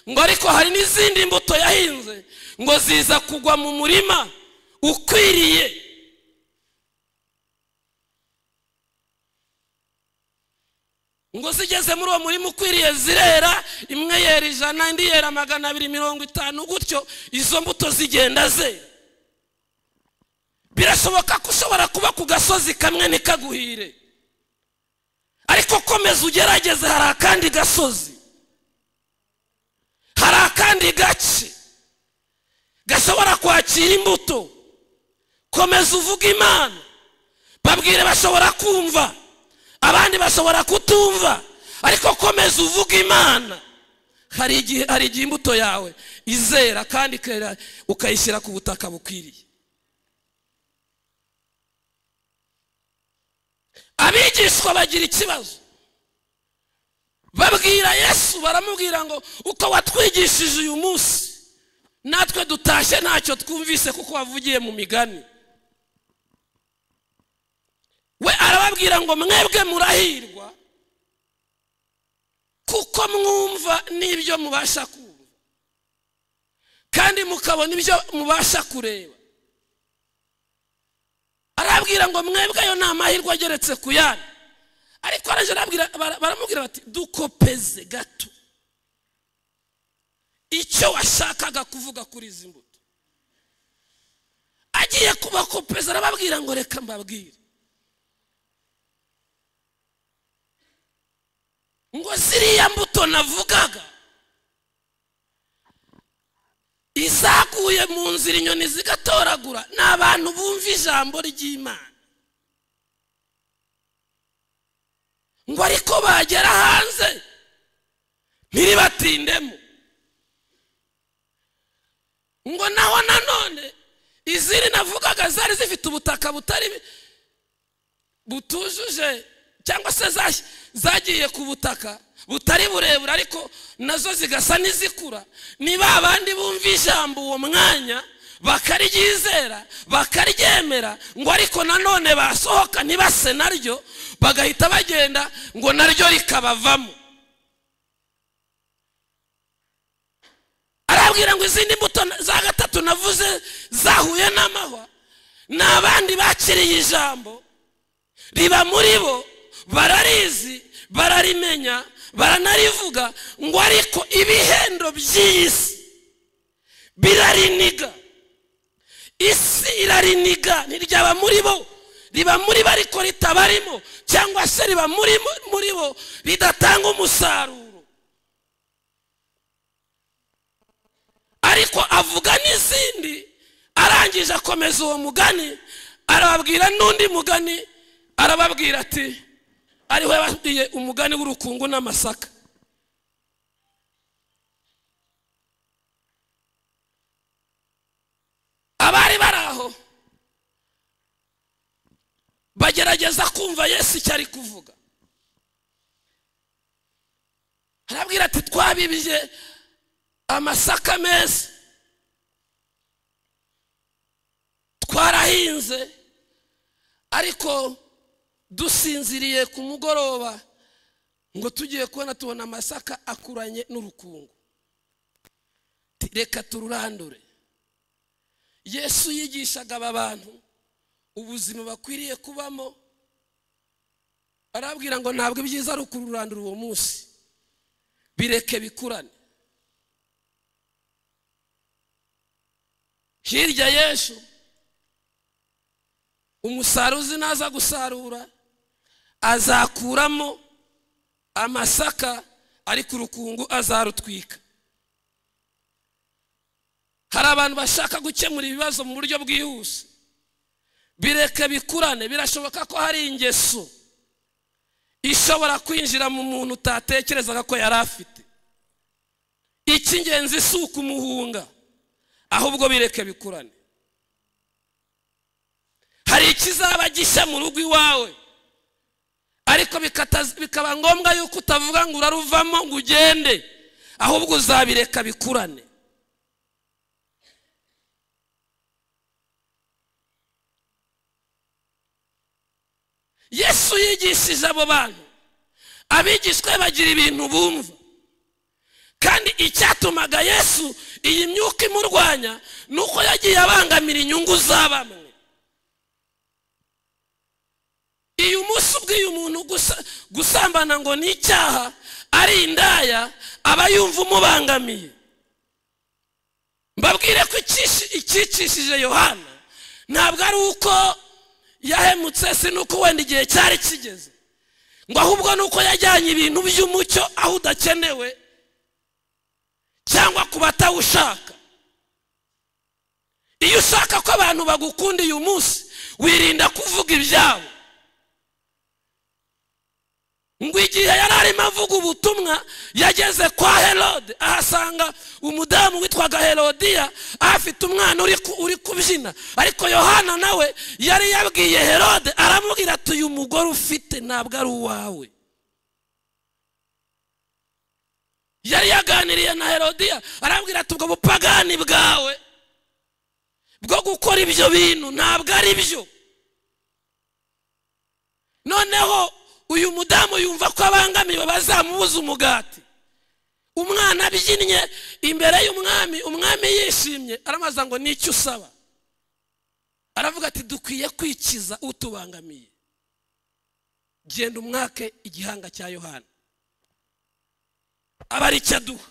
Speaker 6: Ngo ariko hari n'izindi mbuto yahinze ngo ziza kugwa mu murima ukwiriye. Ngo zigeze muri uwo murima ukwiriye zirera, imwe yera 100 indi yera 250 gutyo, izo mbuto zigenda zera. Birashoboka ko ushobora kuba ku gasozi kamwe nikaguhire, ariko komeza ugerageze, hari akandi gasozi, hari akandi gace gashobora kwakira imbuto. Komeza uvuga Imana, babwire bashobora kumva, abandi bashobora kutumva, ariko komeza uvuga Imana. Hari igihe imbuto yawe izera kandi ukayishyira ku butaka bukwiriye. Abigishwa bagira ikibazo, babwira Yesu, baramubwira ngo uko watwigishije uyu munsi natwe dutashye ntacyo twumvise kuko wavugiye mu migani. We arababwira ngo mwebwe murahirwa kuko mwumva n'ibyo mubasha kumva kandi mukabona ibyo mubasha kureba. Arababwira ngo mwebwe ayo ni amahirwe ageretse ku yandi. Ariko baramubwira bati dukopeze gato icyo washakaga kuvuga kuri izi mbuto. Agiye kubakopeza arababwira ngo reka mbabwire ngo ziriya mbuto navugaga izaguye mu nzira inyoni zigatoragura, ni abantu bumva ijambo ry'Imana. Ngo ariko bagera hanze ntiribatindemo. Ngo naho nanone izindi navugaga zari zifite ubutaka butujuje, cyangwa se zagiye ku butaka butari burebure ariko nazo zigasa n'izikura. Niba abandi bumva ijambo uwo mwanya bakaryizera bakaryemera, ngo ariko nanone basohoka ntibase naryo, bagahita bagenda ngo naryo rikabavamo. Arabwira ngo izindi mbuto za gatatu navuze zahuye n'amahwa, n'abandi bakiriye ijambo riba muri bo, bararizi bararimenya baranarivuga, ngo ariko ibihendo by'isi birariniga. Isi irariniga, ntiryaba muri bo, riba muri bo ariko ritabarimo, cyangwa se riba muri bo ridatanga umusaruro. Ariko avuga n'izindi, arangije akomeza uwo mugani, arababwira n'undi mugani, arababwira ati ariwe yababwiye umugani w'urukungu n'amasaka. Abari baraho bagerageza kumva Yesu icyo ari kuvuga. Arabwira ati twabibye amasaka meza, twarahinze, ariko dusinziriye ku mugoroba ngo tugiye kubona tubona amasaka akuranye n'urukungu. reka tururandure. Yesu yigishaga aba bantu ubuzima bakwiriye kubamo, arabwira ngo ntabwo ibyiza ari ukururandura uwo munsi, bireke bikurane. Hirya Yesu umusaruzi naza gusarura azakuramo amasaka, ariko urukungu azarutwika. Hari abantu bashaka gukemura ibibazo mu buryo bwihuse, bireke bikurane. Birashoboka ko hari ingeso ishobora kwinjira mu muntu utatekerezaga ko yari afite. Icy'ingenzi si ukumuhunga, ahubwo bireke bikurane. Hari ikizaba gishya mu rugo iwawe, ariko bikaba ngombwa yuko utavuga ngo uraruvamo ngo ugende, ahubwo uzabireka bikurane. Yesu yigishije abo bantu, abigishwe bagira ibintu bumva, kandi icyatumaga Yesu iyi myuka imurwanya nuko yagiye abangamira inyungu za bamwe. Iyo umunsi ubwiye umuntu gusambana ngo ni icyaha, ari indaya, aba yumva umubangamiye. Mbabwire ko icyicishije Yohana ntabwo ari uko yahemutse, si nuko wenda igihe cyari kigeze, ngo ahubwo nuko yajyanye ibintu by'umucyo aho udakenewe cyangwa ku batawushaka. Iyo ushaka ko abantu bagukunda uyu munsi, wirinda kuvuga ibyabo. Ngo igihe yari arimo avuga ubutumwa, yageze kwa Herode, ahasanga umudamu witwaga Herodiya afite umwana uri kubyina. Ariko Yohana nawe yari yabwiye Herode, aramubwira ati uyu mugore ufite ntabwo ari uwawe. Yari yaganiriye na Herodiya, arambwira ati ubwo bupagani bwawe bwo gukora ibyo bintu ntabwo ari byo. Noneho uyu mudamu yumva ko abangamiwe bazamubuza umugati. Umwana abyinnye imbere y'umwami, umwami yishimye, aramaza ngo nicyo usaba. Aravuga ati dukwiye kwikiza utubangamiye, genda umwake igihanga cya Yohana, aba ari cyo aduha.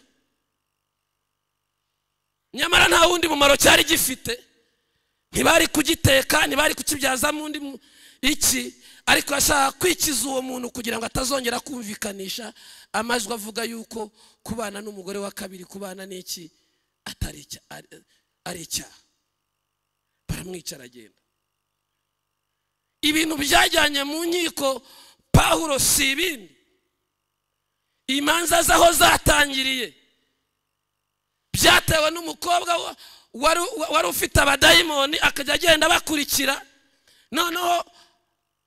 Speaker 6: Nyamara nta wundi mumaro cyari gifite, ntibari kugiteka, ntibari kukibyazamo undi iki, ariko ashaka kwikiza uwo muntu kugira ngo atazongera kumvikanisha amajwi avuga yuko kubana n'umugore wa kabiri, kubana n'iki ari icyaha. Baramwicara agenda. Ibintu byajyanye mu nkiko Pawulo si ibindi, imanza zaho zatangiriye byatewe n'umukobwa wari ufite abadayimoni, akajya agenda bakurikira. Noneho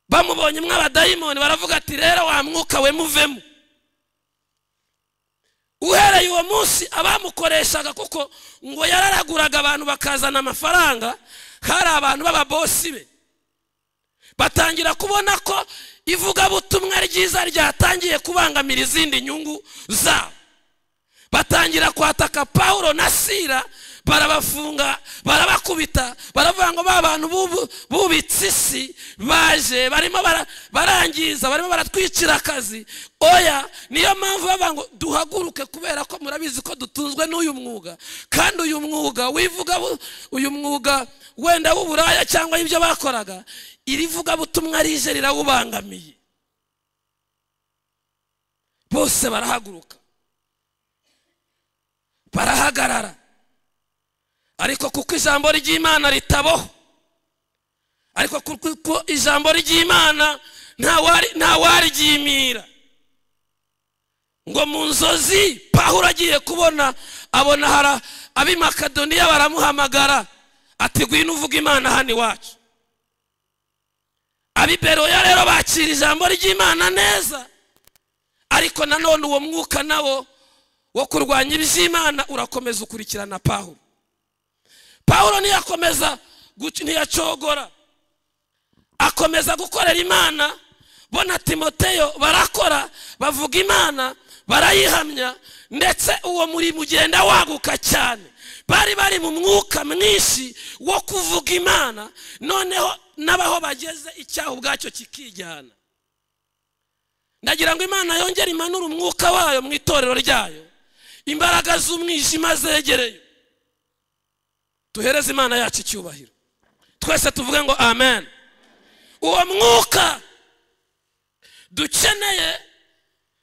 Speaker 6: bamubonye mw'abadayimoni baravuga ati rero wa mwuka we muvemo. Uhereye uwo munsi abamukoreshaga, kuko ngo yararaguraga abantu bakazana amafaranga, hari abantu b'ababosi be, batangira kubona ko ivugabutumwa ryiza ryatangiye kubangamira izindi nyungu zabo. Batangira kwataka Pawulo na Sila, barabafunga, barabakubita, baravuga ngo ba bantu bubitse isi baje barimo barangiza, barimo baratwicira akazi. Oya, niyo mpamvu bavuga ngo duhaguruke, kubera ko murabizi ko dutunzwe n'uyu mwuga, kandi uyu mwuga wivuga, uyu mwuga wenda w'uburaya cyangwa ibyo bakoraga, iri vuga butumwa rije rirawubangamiye. Bose barahaguruka, barahagarara. Ariko kuko ijambo ry'Imana ritaboho, ariko kuko ijambo ry'Imana nta waryimira, ngo mu nzozi Pawulo agiye kubona, abona hari ab'i Makedoniya baramuhamagara ati ngwino uvuga Imana hano iwacu. Ab'i Beroya rero bakira ijambo ry'Imana neza, ariko nanone uwo mwuka nawo wo kurwanya iby'Imana urakomeza ukurikirana Pawulo. Pawulo ntiyakomeza ntiyacogora, akomeza gukorera Imana. Bona Timoteyo barakora, bavuga Imana, barayihamya, ndetse uwo murimo ugenda waguka cyane. Bari bari mu mwuka mwinshi wo kuvuga Imana, noneho n'abaho bageze icyaha ubwacyo kikijyana. Ndagira ngo Imana yongere imanure umwuka wayo mu itorero ryayo, imbaraga z'umwijima zegereyo. Tuhereze Imana yacu icyubahiro, twese tuvuge ngo amen. Uwo mwuka dukeneye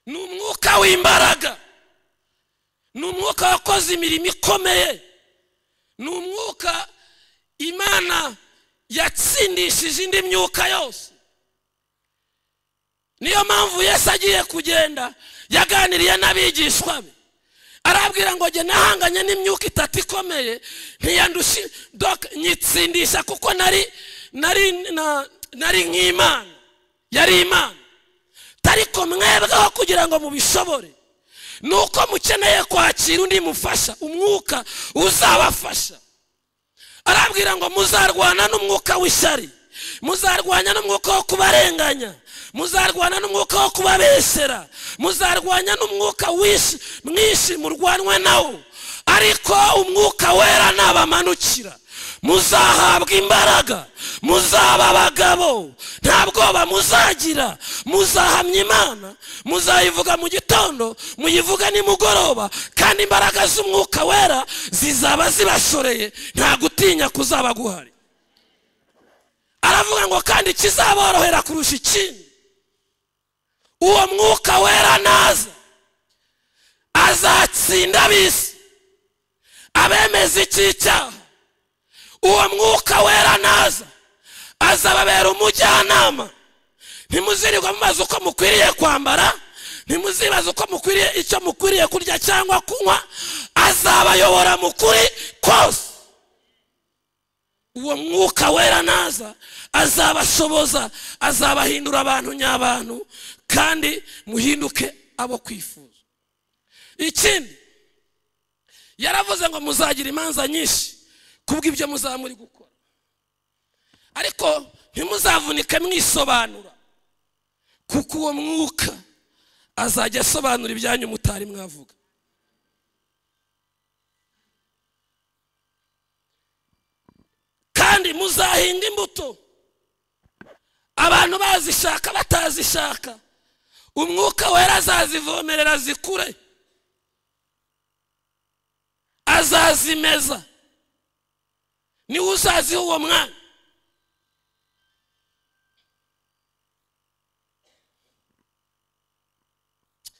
Speaker 6: ni umwuka w'imbaraga, ni umwuka wakoze imirimo ikomeye, ni umwuka Imana yatsindishije indi myuka yose. Niyo mpamvu Yesu agiye kugenda yaganiriye n'abigishwa be, arabwira ngo jye nahanganye n'imyuka itatu ikomeye, ntiyandushi nyitsindisha kuko nari nk'Imana, yari Imana. Ariko mwebweho kugira ngo mubishobore, nuko mukeneye kwakira undi mufasha, umwuka uzabafasha. Arabwira ngo muzarwana n'umwuka w'ishyari, muzarwanya n'umwuka wo kubarenganya, muzarwana n'umwuka wo kubabesera, muzarwanya n'umwuka mwinshi murwanwe nawo, ariko umwuka wera nabamanukira muzahabwa imbaraga, muzaba abagabo, nta bwoba muzagira, muzahamya Imana, muzayivuga mu gitondo, muyivuga nimugoroba, kandi imbaraga z'umwuka wera zizaba zibashoreye, nta gutinya kuzaba guhari. Aravuga ngo kandi kizaborohera kurusha ikindi, uwo mwuka wera naza azatsinda ab'isi, abemeza icyaha. Uwo mwuka wera naza azababera umujyanama. Ntimuzirirwa mubaza uko mukwiriye kwambara, ntimuzibaza uko mukwiriye icyo mukwiriye kurya cyangwa kunywa, azabayobora mu kuri kose. Uwo mwuka wera naza azabashoboza, azabahindura abantu nyabantu, kandi muhinduke abo kwifuza. Ikindi yaravuze ngo muzagira imanza nyinshi kubw'ibyo muzaba muri gukora, ariko ntimuzavunike mwisobanura, kuko uwo mwuka azajya asobanura ibyanyu mutari mwavuga. Kandi muzahinga imbuto abantu bazishaka batazishaka, umwuka wera azazivomerera zikure, azazimeza, niwe uzaziha uwo mwanya.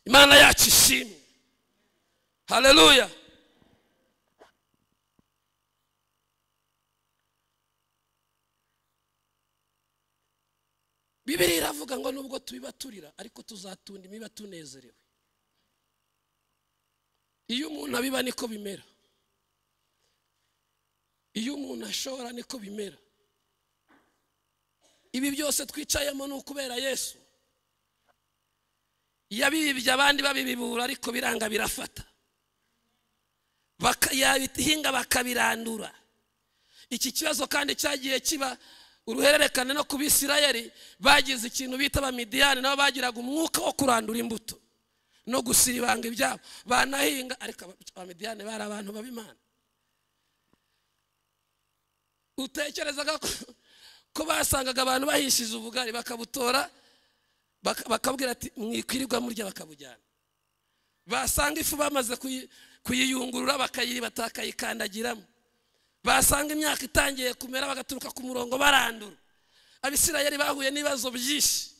Speaker 6: Imana yacu ishimwe, haleluya. Bibiliya iravuga ngo nubwo tubibaturira ariko tuzatunda imiba tunezerewe. Iyo umuntu abiba niko bimera, iyo umuntu ashora niko bimera. Ibi byose twicayemo ni ukubera Yesu. Yabibye abandi babibibura, ariko biranga birafata, yabihinga bakabirandura. Iki kibazo kandi cyagiye kiba uruhererekane no ku Bisirayeli, bagize ikintu bita Abamidiyani, nabo bagiraga umwuka wo kurandura imbuto no gusiribanga ibyabo, banahinga, ariko Abamidiyani bari abantu bab'Imana. Utekerezaga ko basangaga abantu bahishize ubugari bakabutora, bakabwira ati mwikwirirwa murya, bakabujyana. Basanga ifu bamaze kuyiyungurura bakayikandagiramo, basanga imyaka itangiye kumera bagaturuka ku murongo barandura. Abisirayeli bahuye n'ibibazo byinshi,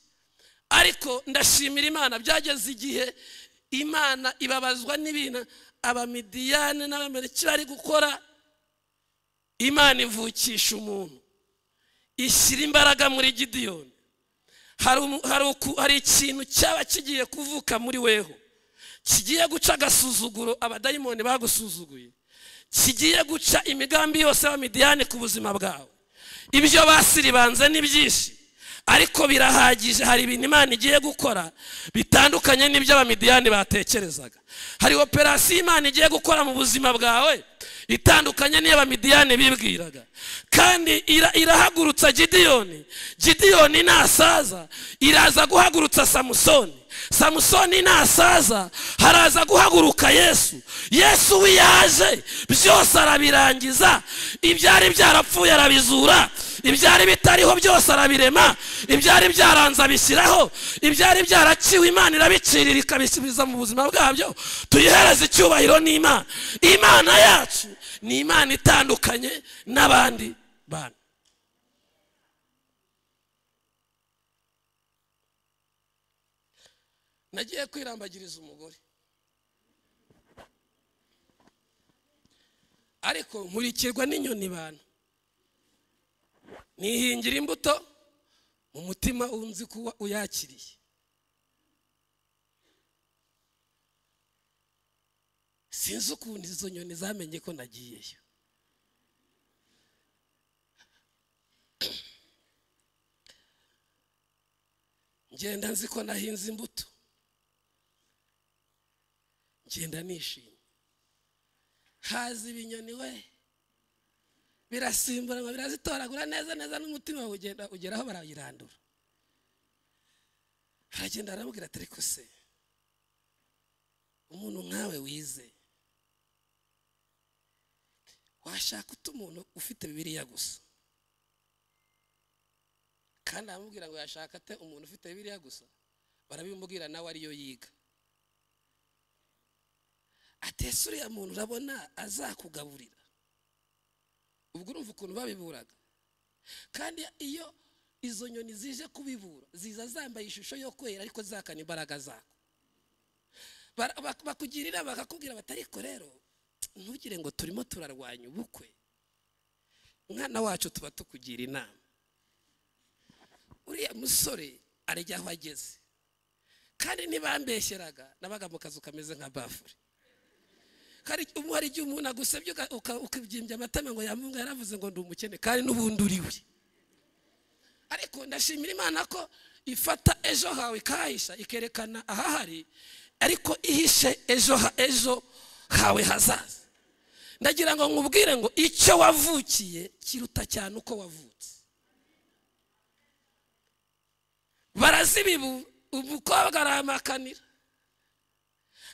Speaker 6: ariko ndashimira Imana, byageze igihe Imana ibabazwa n'ibintu Abamidiyani n'Abamaleki bari gukora. Imana ivukisha umuntu, ishyira imbaraga muri Gideyoni. Hari ikintu cyaba kigiye kuvuka muri weho, kigiye guca agasuzuguro abadayimoni bagusuzuguye, kigiye guca imigambi yose y'Abamidiyani ku buzima bwawe. Ibyo basiribanze ni byinshi, ariko birahagije. Hari ibintu Imana igiye gukora bitandukanye n'ibyo Abamidiyani batekerezaga. Hari operasiyo Imana igiye gukora mu buzima bwawe itandukanye n'iyo Abamidiyani bibwiraga. Kandi irahagurutsa Gideyoni. Gideyoni nasaza iraza guhagurutsa Samusoni. samusoni nasaza haraza guhaguruka yesu. Yesu wiyaje byose arabirangiza, ibyari byarapfuye arabizura, ibyari bitariho byose arabirema, ibyari byaranze abishyiraho, ibyari byaraciwe Imana irabicirira ikabisubiza mu buzima bwabyo. Tuyihereze icyubahiro n'Imana. Imana yacu ni Imana itandukanye n'abandi bantu. Nagiye kwirambagiriza umugore, ariko nkurikirwa n'inyoni bantu, nihingira imbuto mu mutima unzi kuba uyakiriye. Sinzi ukuntu izo nyoni zamenye ko nagiyeyo. Ngenda nzi ko nahinze imbuto, ngenda nishimye. Haza ibinyoni we, birasimbura ngo birazitoragura neza neza, n'umutima ugeraho barayirandura. Aragenda aramubwira ati ariko se umuntu nkawe wize washaka uta umuntu ufite Bibiliya gusa? Kandi aramubwira ngo yashaka ate umuntu ufite Bibiliya gusa? Barabimubwira nawe ariyo yiga. Atese uriya muntu urabona azakugaburira? Ubwo urumva ukuntu babiburaga. Kandi iyo izo nyoni zije kubibura ziza zambaye ishusho yo kwera, ariko zakana imbaraga zako. Bakugirira bakakubwira batariko rero ntugire ngo turimo turarwanya ubukwe. Mwana wacu tuba tukugira inama. Uriya musore arejya aho ageze, kandi ntibambeshyeraga, nabaga mu kazu kameze nka bafure. Kandi hari igihe umuntu agusebye ukabyimbya amatama ngo yamunga yaravuze ngo ndi umukene, kandi n'ubundi uriwe. Ariko ndashimira Imana ko ifata ejo hawe ikahisha ikerekana ahahari, ariko ihishe ejo hawe hazaza. Ndagira ngo nkubwire ngo icyo wavukiye kiruta cyane uko wavutse. Barazibibu umukobwa aramakanira,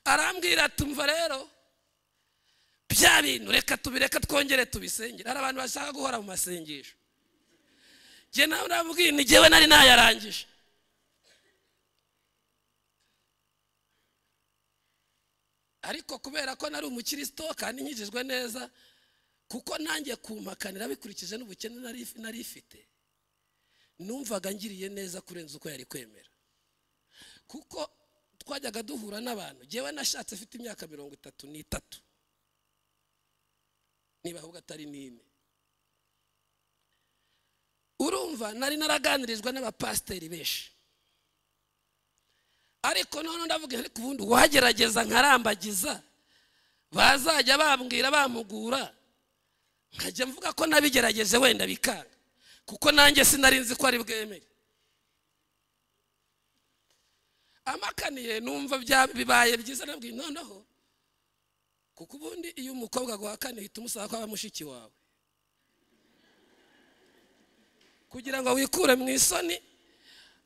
Speaker 6: arambwira tumva rero bya bintu reka tubireka twongere tubisengera. Hari abantu bashaka guhora mu masengesho. Je nawe urabwira ni jewe nari nayarangije. Ariko kubera ko nari umukristo kandi nkijijwe neza, kuko nanjye kumpakanira bikurikije n'ubukene nari ifite, numvaga ngiriye neza kurenza uko yari kwemera. Kuko twajyaga duhura n'abantu, jewe nashatse afite imyaka 33 niba ahubwo atari n'ine. Urumva nari naraganirizwa n'abapasiteri benshi, ariko none ndavuga ariko ubundi wagerageza nkarambagiza, bazajya bambwira bamugura, nkajya mvuga ko nabigerageje wenda bikanga, kuko nanjye sinari nzi ko ari bwemere. Amakaniye numva bibaye byiza, nabwiye noneho kuko ubundi iyo umukobwa guhakana hita umusaba ko aba mushiki wawe, kugira ngo wikure mu isoni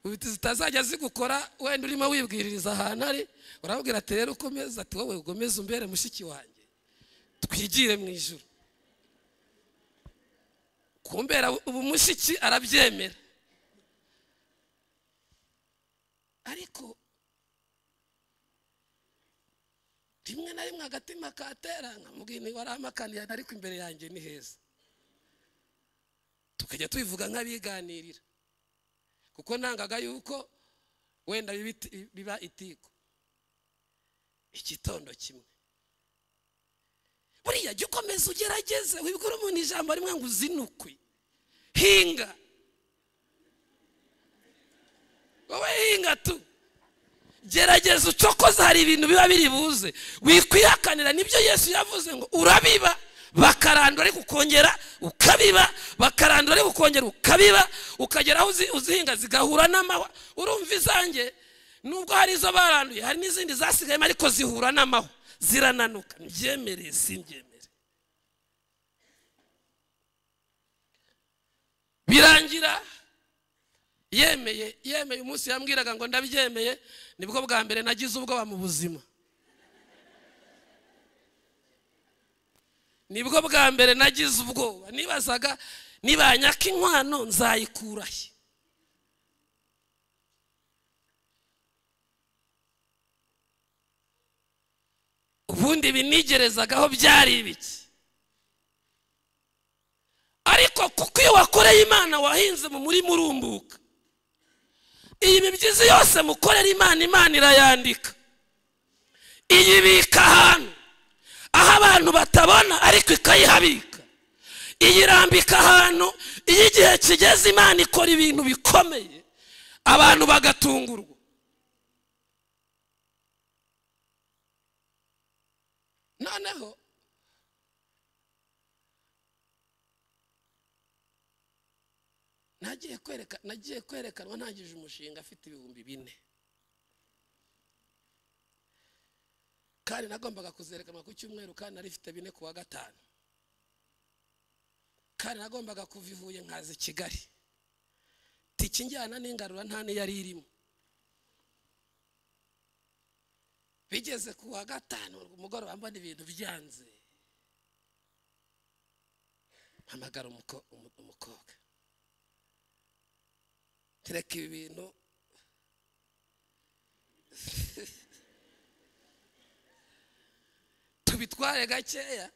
Speaker 6: zitazajya zigukora wenda urimo wibwiririza ahantu ari. Urabwira ati rero ukomeza, ati wowe ugomeze umbere mushiki wanjye twigire mu ijuru. Kumbera ubu mushiki arabyemera. Ariko rimwe na rimwe agatima katera nkamubwira ni waramakaniye, ariko imbere yanjye ni heza. Tukajya tubivuga nk'abiganirira, kuko nangaga yuko wenda biba itiko. Igitondo kimwe buriya jya ukomeza ugerageze, wibwira umuntu ijambo rimwe ngo uzinukwe, hinga wowe, hinga tu, gerageza ucokoza. Hari ibintu biba biri buze wikwihakanira. Nibyo Yesu yavuze ngo urabiba bakarandura ariko ukongera ukabiba, bakarandura ariko ukongera ukabiba, ukagera aho uzihinga zigahura n'amahwa. Urumva izanjye nubwo hari izo baranduye, hari n'izindi zasigayemo ariko zihura n'amahwa zirananuka. Mbyemere simbyemere. Birangira yemeye umunsi yambwiraga ngo ndabyemeye nibwo bwa mbere nagize ubwoba mu buzima. Nibwo bwa mbere nagize ubwoba, nibazaga nibanyaka inkwano nzayikurahe. Ubundi binigerezagaho byari ibiki, ariko kuko iyo wakoreye Imana wahinze mu murima urumbuka, iyi mibyizi yose mukorera Imana, Imana irayandika, iyibika ahantu aho abantu batabona ariko ikayihabika, iyirambika ahantu iyo igihe kigeze Imana ikora ibintu bikomeye abantu bagatungurwa. Noneho nagiye kwerekanwa ntangije umushinga afite 4,000, kandi nagombaga kuzerekanwa ku cyumweru, kandi nari mfite 4 ku wa gatanu, kandi nagombaga kuva i Huye nkaza i Kigali, tiki njyana n'ingarura nta niyari irimo. Bigeze ku wa gatanu umugoroba mbona ibintu byanze, mpamagara umukobwa, tereka ibi bintu tubitware gakeya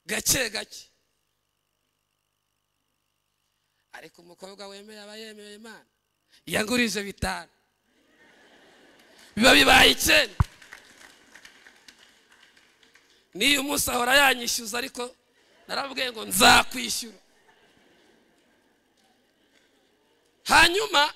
Speaker 6: gake, ariko umukobwa wemeye aba yemeye Imana yangurije 5 biba bibaye 9. Niyo umunsi ahora yanyishyuza, ariko narabwiye ngo nzakwishyura. Hanyuma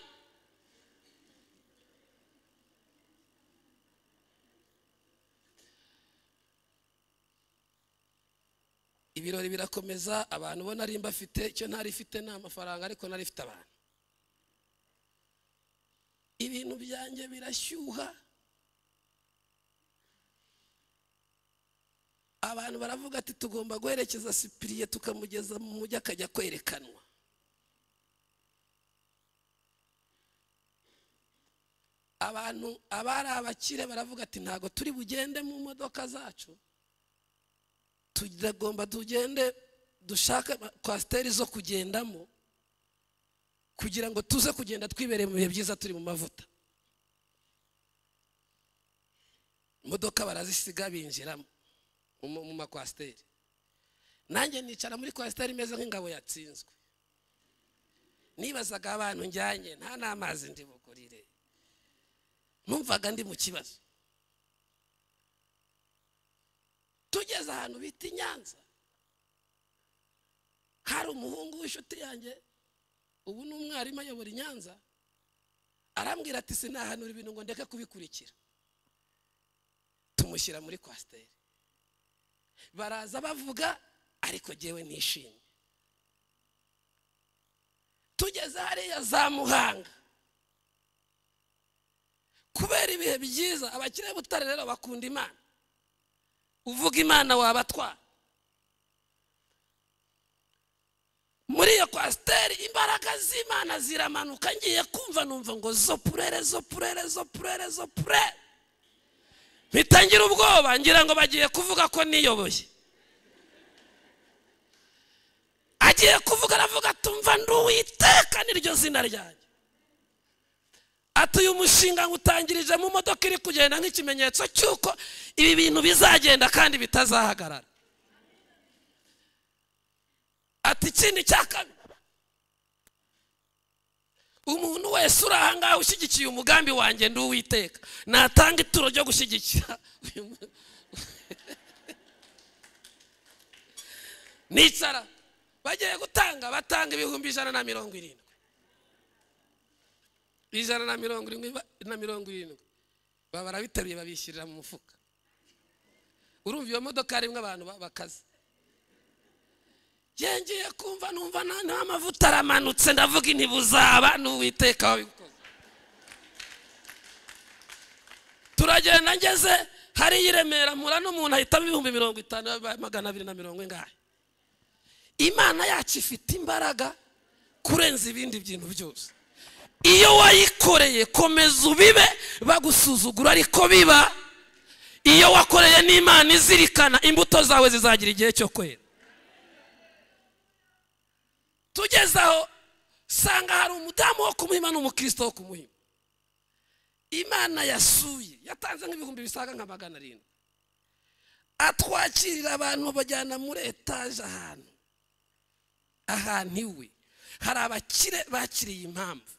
Speaker 6: ibirori birakomeza, abantu bona ari mbafite icyo ntari ifite na amafaranga, ariko nari ifite abantu. Ibintu byanjye birashyuha, abantu baravuga ati tugomba guherekeza Sipiriye tukamugeza mu mujyi akajya kwerekanwa. Abantu abari abakire baravuga ati ntago turi bugende mu modoka zacu, tugomba tugende dushaka kwasiteri zo kugendamo kugira ngo tuze kugenda twibereye mu bihe byiza turi mu mavuta. Imodoka barazisiga binjiramo mu makwasiteri, nanjye nicara muri kwasiteri imeze nk'ingabo yatsinzwe. Nibazaga abantu njyanye nta n'amazi ndi bugurire, numvaga ndi mu kibazo. Tugeze ahantu bita i Nyanza, hari umuhungu w'inshuti yanjye, ubu ni umwarimu ayobora i Nyanza, arambwira ati sinahanura ibintu ngo ndeke kubikurikira. Tumushyira muri kwasiteri, baraza bavuga, ariko jyewe nishimye. Tugeze hariya za Muhanga, kubera ibihe byiza, abakire b'Utare rero bakunda Imana, uvuga Imana wabatwara. Muri iyo kwasiteri imbaraga z'Imana ziramanuka, ngiye kumva numva ngo zopurere. Bitangira ubwoba, ngira ngo bagiye kuvuga ko niyoboye. Agiye kuvuga, aravuga tumva nduwiteka niryo zina ryanjye. Ati uyu mushinga ngutangirije mu modoka iri kugenda nk'ikimenyetso cyuko ibi bintu bizagenda kandi bitazahagarara. Ati ikindi cya kabiri, umuntu wese uri aha ngaha ushyigikiye umugambi wanjye nduwiteka natanga ituro ryo gushyigikira. Nicara bagiye gutanga, batanga 170. 170 babara biteruye babishyirira mu mufuka. Urumva iyo modoka harimo abantu bakaze. Yengeye kumva numva nta mavuta aramanutse, ndavuga ntibuzaba n'uwiteka wabikoze. Turagenda ngeze hari yiremera mura n'umuntu ahita 250 240 ngahe. Imana yacu ifite imbaraga kurenza ibindi bintu byose. Iyo wayikoreye komeza ubibe, bagusuzugura ariko biba. Iyo wakoreye n'Imana izirikana, imbuto zawe zizagira igihe cyo kwera. Tugezaho sanga hari umudamu wo kumuhima n'umukristo wo kumuhima. Imana yasuye, yatanze nk'ibihumbi bisaga nka 700. Atwakirira abantu bajyana muri etaje ahantu iwe. Hari abakire bakiriye impamvu.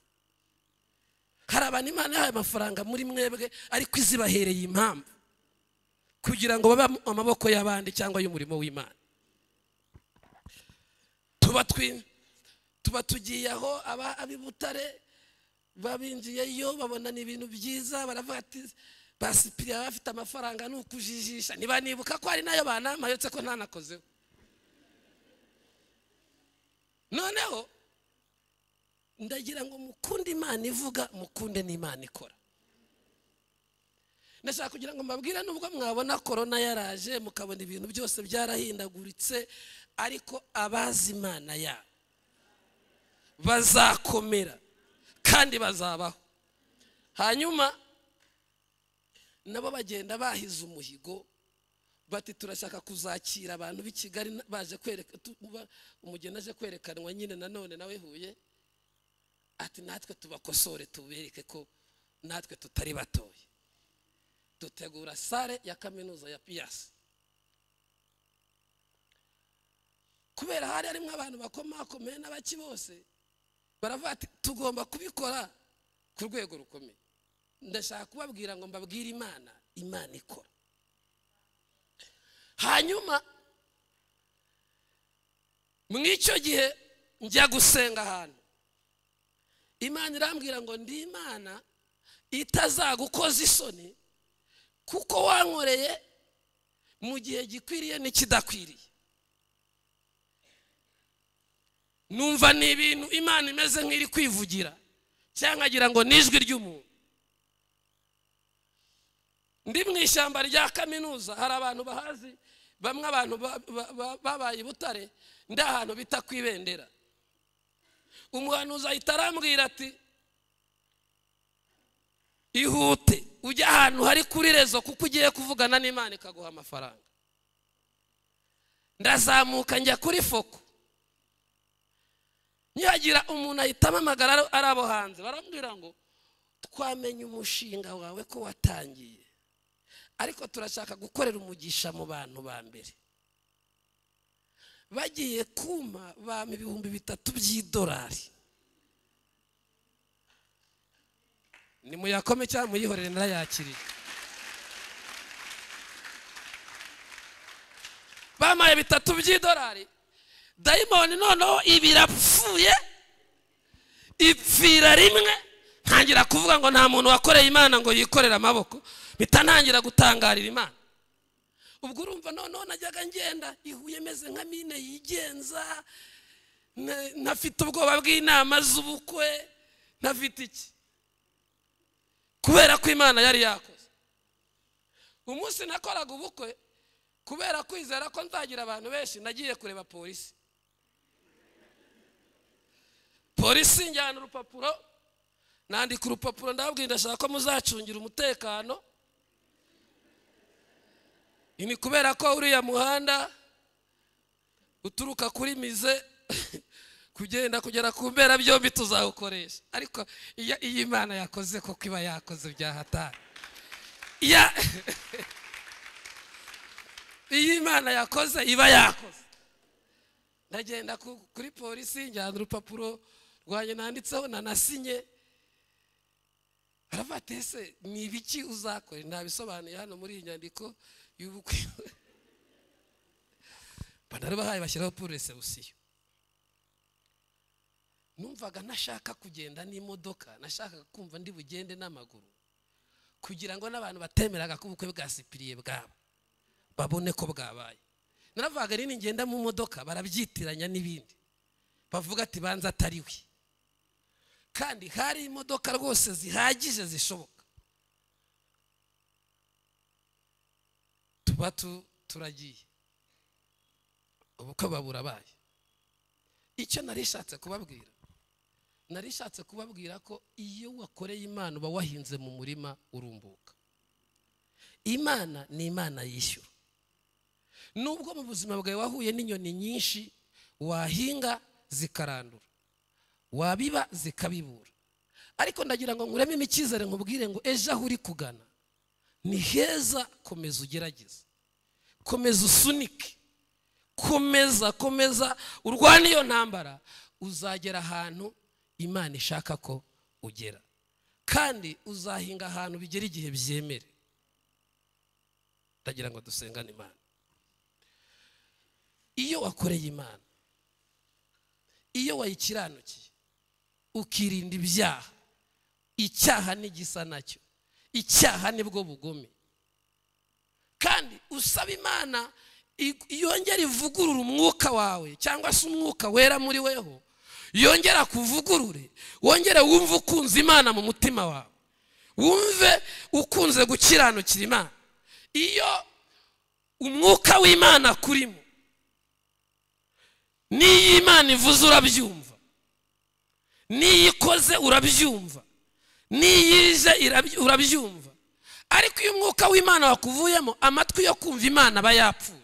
Speaker 6: Hari abantu Imana yahaye amafaranga muri mwebwe ariko izibahereye impamvu kugira ngo babe amaboko y'abandi cyangwa y'umurimo w'Imana. Tuba tugiye aho ab'Ibutare babinjiyeyo babona n'ibintu byiza, baravuga ati basipiriya bafite amafaranga n'ukujijisha. Niba nibuka ko ari nayo banamayotse ko ntanakozeho. Noneho ndagira ngo mukunde Imana ivuga, mukunde n'Imana ikora. Ndashaka kugira ngo mbabwire nubwo mwabona corona yaraje mukabona ibintu byose byarahindaguritse, ariko abazi Imana yabo bazakomera kandi bazabaho. Hanyuma nabo bagenda bahiza umuhigo bati turashaka kuzakira abantu b'i Kigali baje kwereka umugeni aje kwerekanwa nyine nanone nawe Huye, ati natwe tubakosore tubereke ko natwe tutari batoye. Dutegura sare ya kaminuza ya Pias. Kubera hari harimo abantu bakomakomeye n'abaki bose, baravuga ati tugomba kubikora ku rwego rukomeye. Ndashaka kubabwira ngo mbabwire Imana ikora. Hanyuma mw'icyo gihe njya gusenga ahantu, Imana irambwira ngo ndi Imana itazagukoza isoni kuko wankoreye mu gihe gikwiriye n'ikidakwiriye. Numva ni ibintu Imana imeze nk'iri kwivugira cyangwa agira ngo nijwi ry'umuntu. Ndi mu ishyamba rya kaminuza, hari abantu bahazi, bamwe abantu babaye i Butare, ndi ahantu bita kwibendera. Umuhanuzi ahita arambwira ati ihute ujya ahantu hari kuri rezo kuko ugiye kuvugana n'Imana ikaguha amafaranga. Ndazamuka njya kuri Foko, nyagira umuntu ahita amamagara arabo hanze, barambwira ngo twamenye umushinga wawe ko watangiye, ariko turashaka gukorera umugisha mu bantu ba mbere. Bagiye kuma bama $3,000 by'idolari. Ni muyakome cyangwa muyihorere narayakiriye. Bamaye $3,000 by'idolari. Dayimoni noneho ibirapfuye ipfira rimwe, ntangira kuvuga ngo nta muntu wakoreye Imana ngo yikorere amaboko, mpita ntangira gutangarira Imana. Ubwo urumva noneho najyaga ngenda ihuye meze nka mine yigenza, ntafite ubwoba bw'inama z'ubukwe, ntafite iki, kubera ko Imana yari yakoze. Umunsi nakoraga ubukwe, kubera kwizera ko nzagira abantu benshi, nagiye kureba polisi. Polisi njyana urupapuro, nandika urupapuro ndababwira ndashaka ko muzacungira umutekano. Ini kubera ko uriya muhanda uturuka kuri mize kugera ku mbera byombi tuzawukoresha. Ariko iyo Imana yakoze ko kiba yakoze byahatari. Iyo Imana yakoze iba yakoze. Ndagenda kuri polisi njyana urupapuro rwanye nanditseho nanasinye. Aravuga ese ni ibiki uzakora? Ndabisobanuye hano muri iyi nyandiko y'ubukwe. Banari bahaye bashyiraho pour reception. Numvaga nashaka kugenda n'imodoka, nashaka kumva ndi bugende n'amaguru kugira ngo n'abantu batemeraga ko ubukwe bwasipiriye bwabo babone ko bwabaye. Naravuga rini ngenda mu modoka barabyitiranya n'ibindi, bavuga ati banza atariwe, kandi hari imodoka rwose zihagije zishoboka. Tuba turagiye ubukwe baburabaye. Icyo narishatse kubabwira, narishatse kubabwira ko iyo wakoreye Imana uba wahinze mu murima urumbuka. Imana ni Imana yishyura. Nubwo mu buzima bwawe wahuye n'inyoni nyinshi, wahinga zikarandura, wabiba zikabibura, ariko ndagira ngo nkureme imikizere nkubwire ngo ejo aho uri kugana ni heza. Komeza ugerageze, komeza usunike, komeza urwane iyo ntambara, uzagera ahantu Imana ishaka ko ugera, kandi uzahinga ahantu bigera igihe byemere. Ndagira ngo dusengane Imana. Iyo wakoreye Imana, iyo wayikiranukiye, ukirinda ibyaha, icyaha n'igisa nacyo, icyaha nibwo bugome, kandi usaba Imana yongera ivugurura umwuka wawe cyangwa se umwuka wera muri weho, yongera kuvugurure, wongere wumve ukunze Imana mu mutima wawe, wumve ukunze gukiranukira Imana. Iyo umwuka w'Imana kurimo, niyo Imana ivuze urabyumva, niyo ikoze urabyumva, niyo ije urabyumva, ariko iyo umwuka w'Imana wakuvuyemo, amatwi yo kumva Imana aba yapfuye.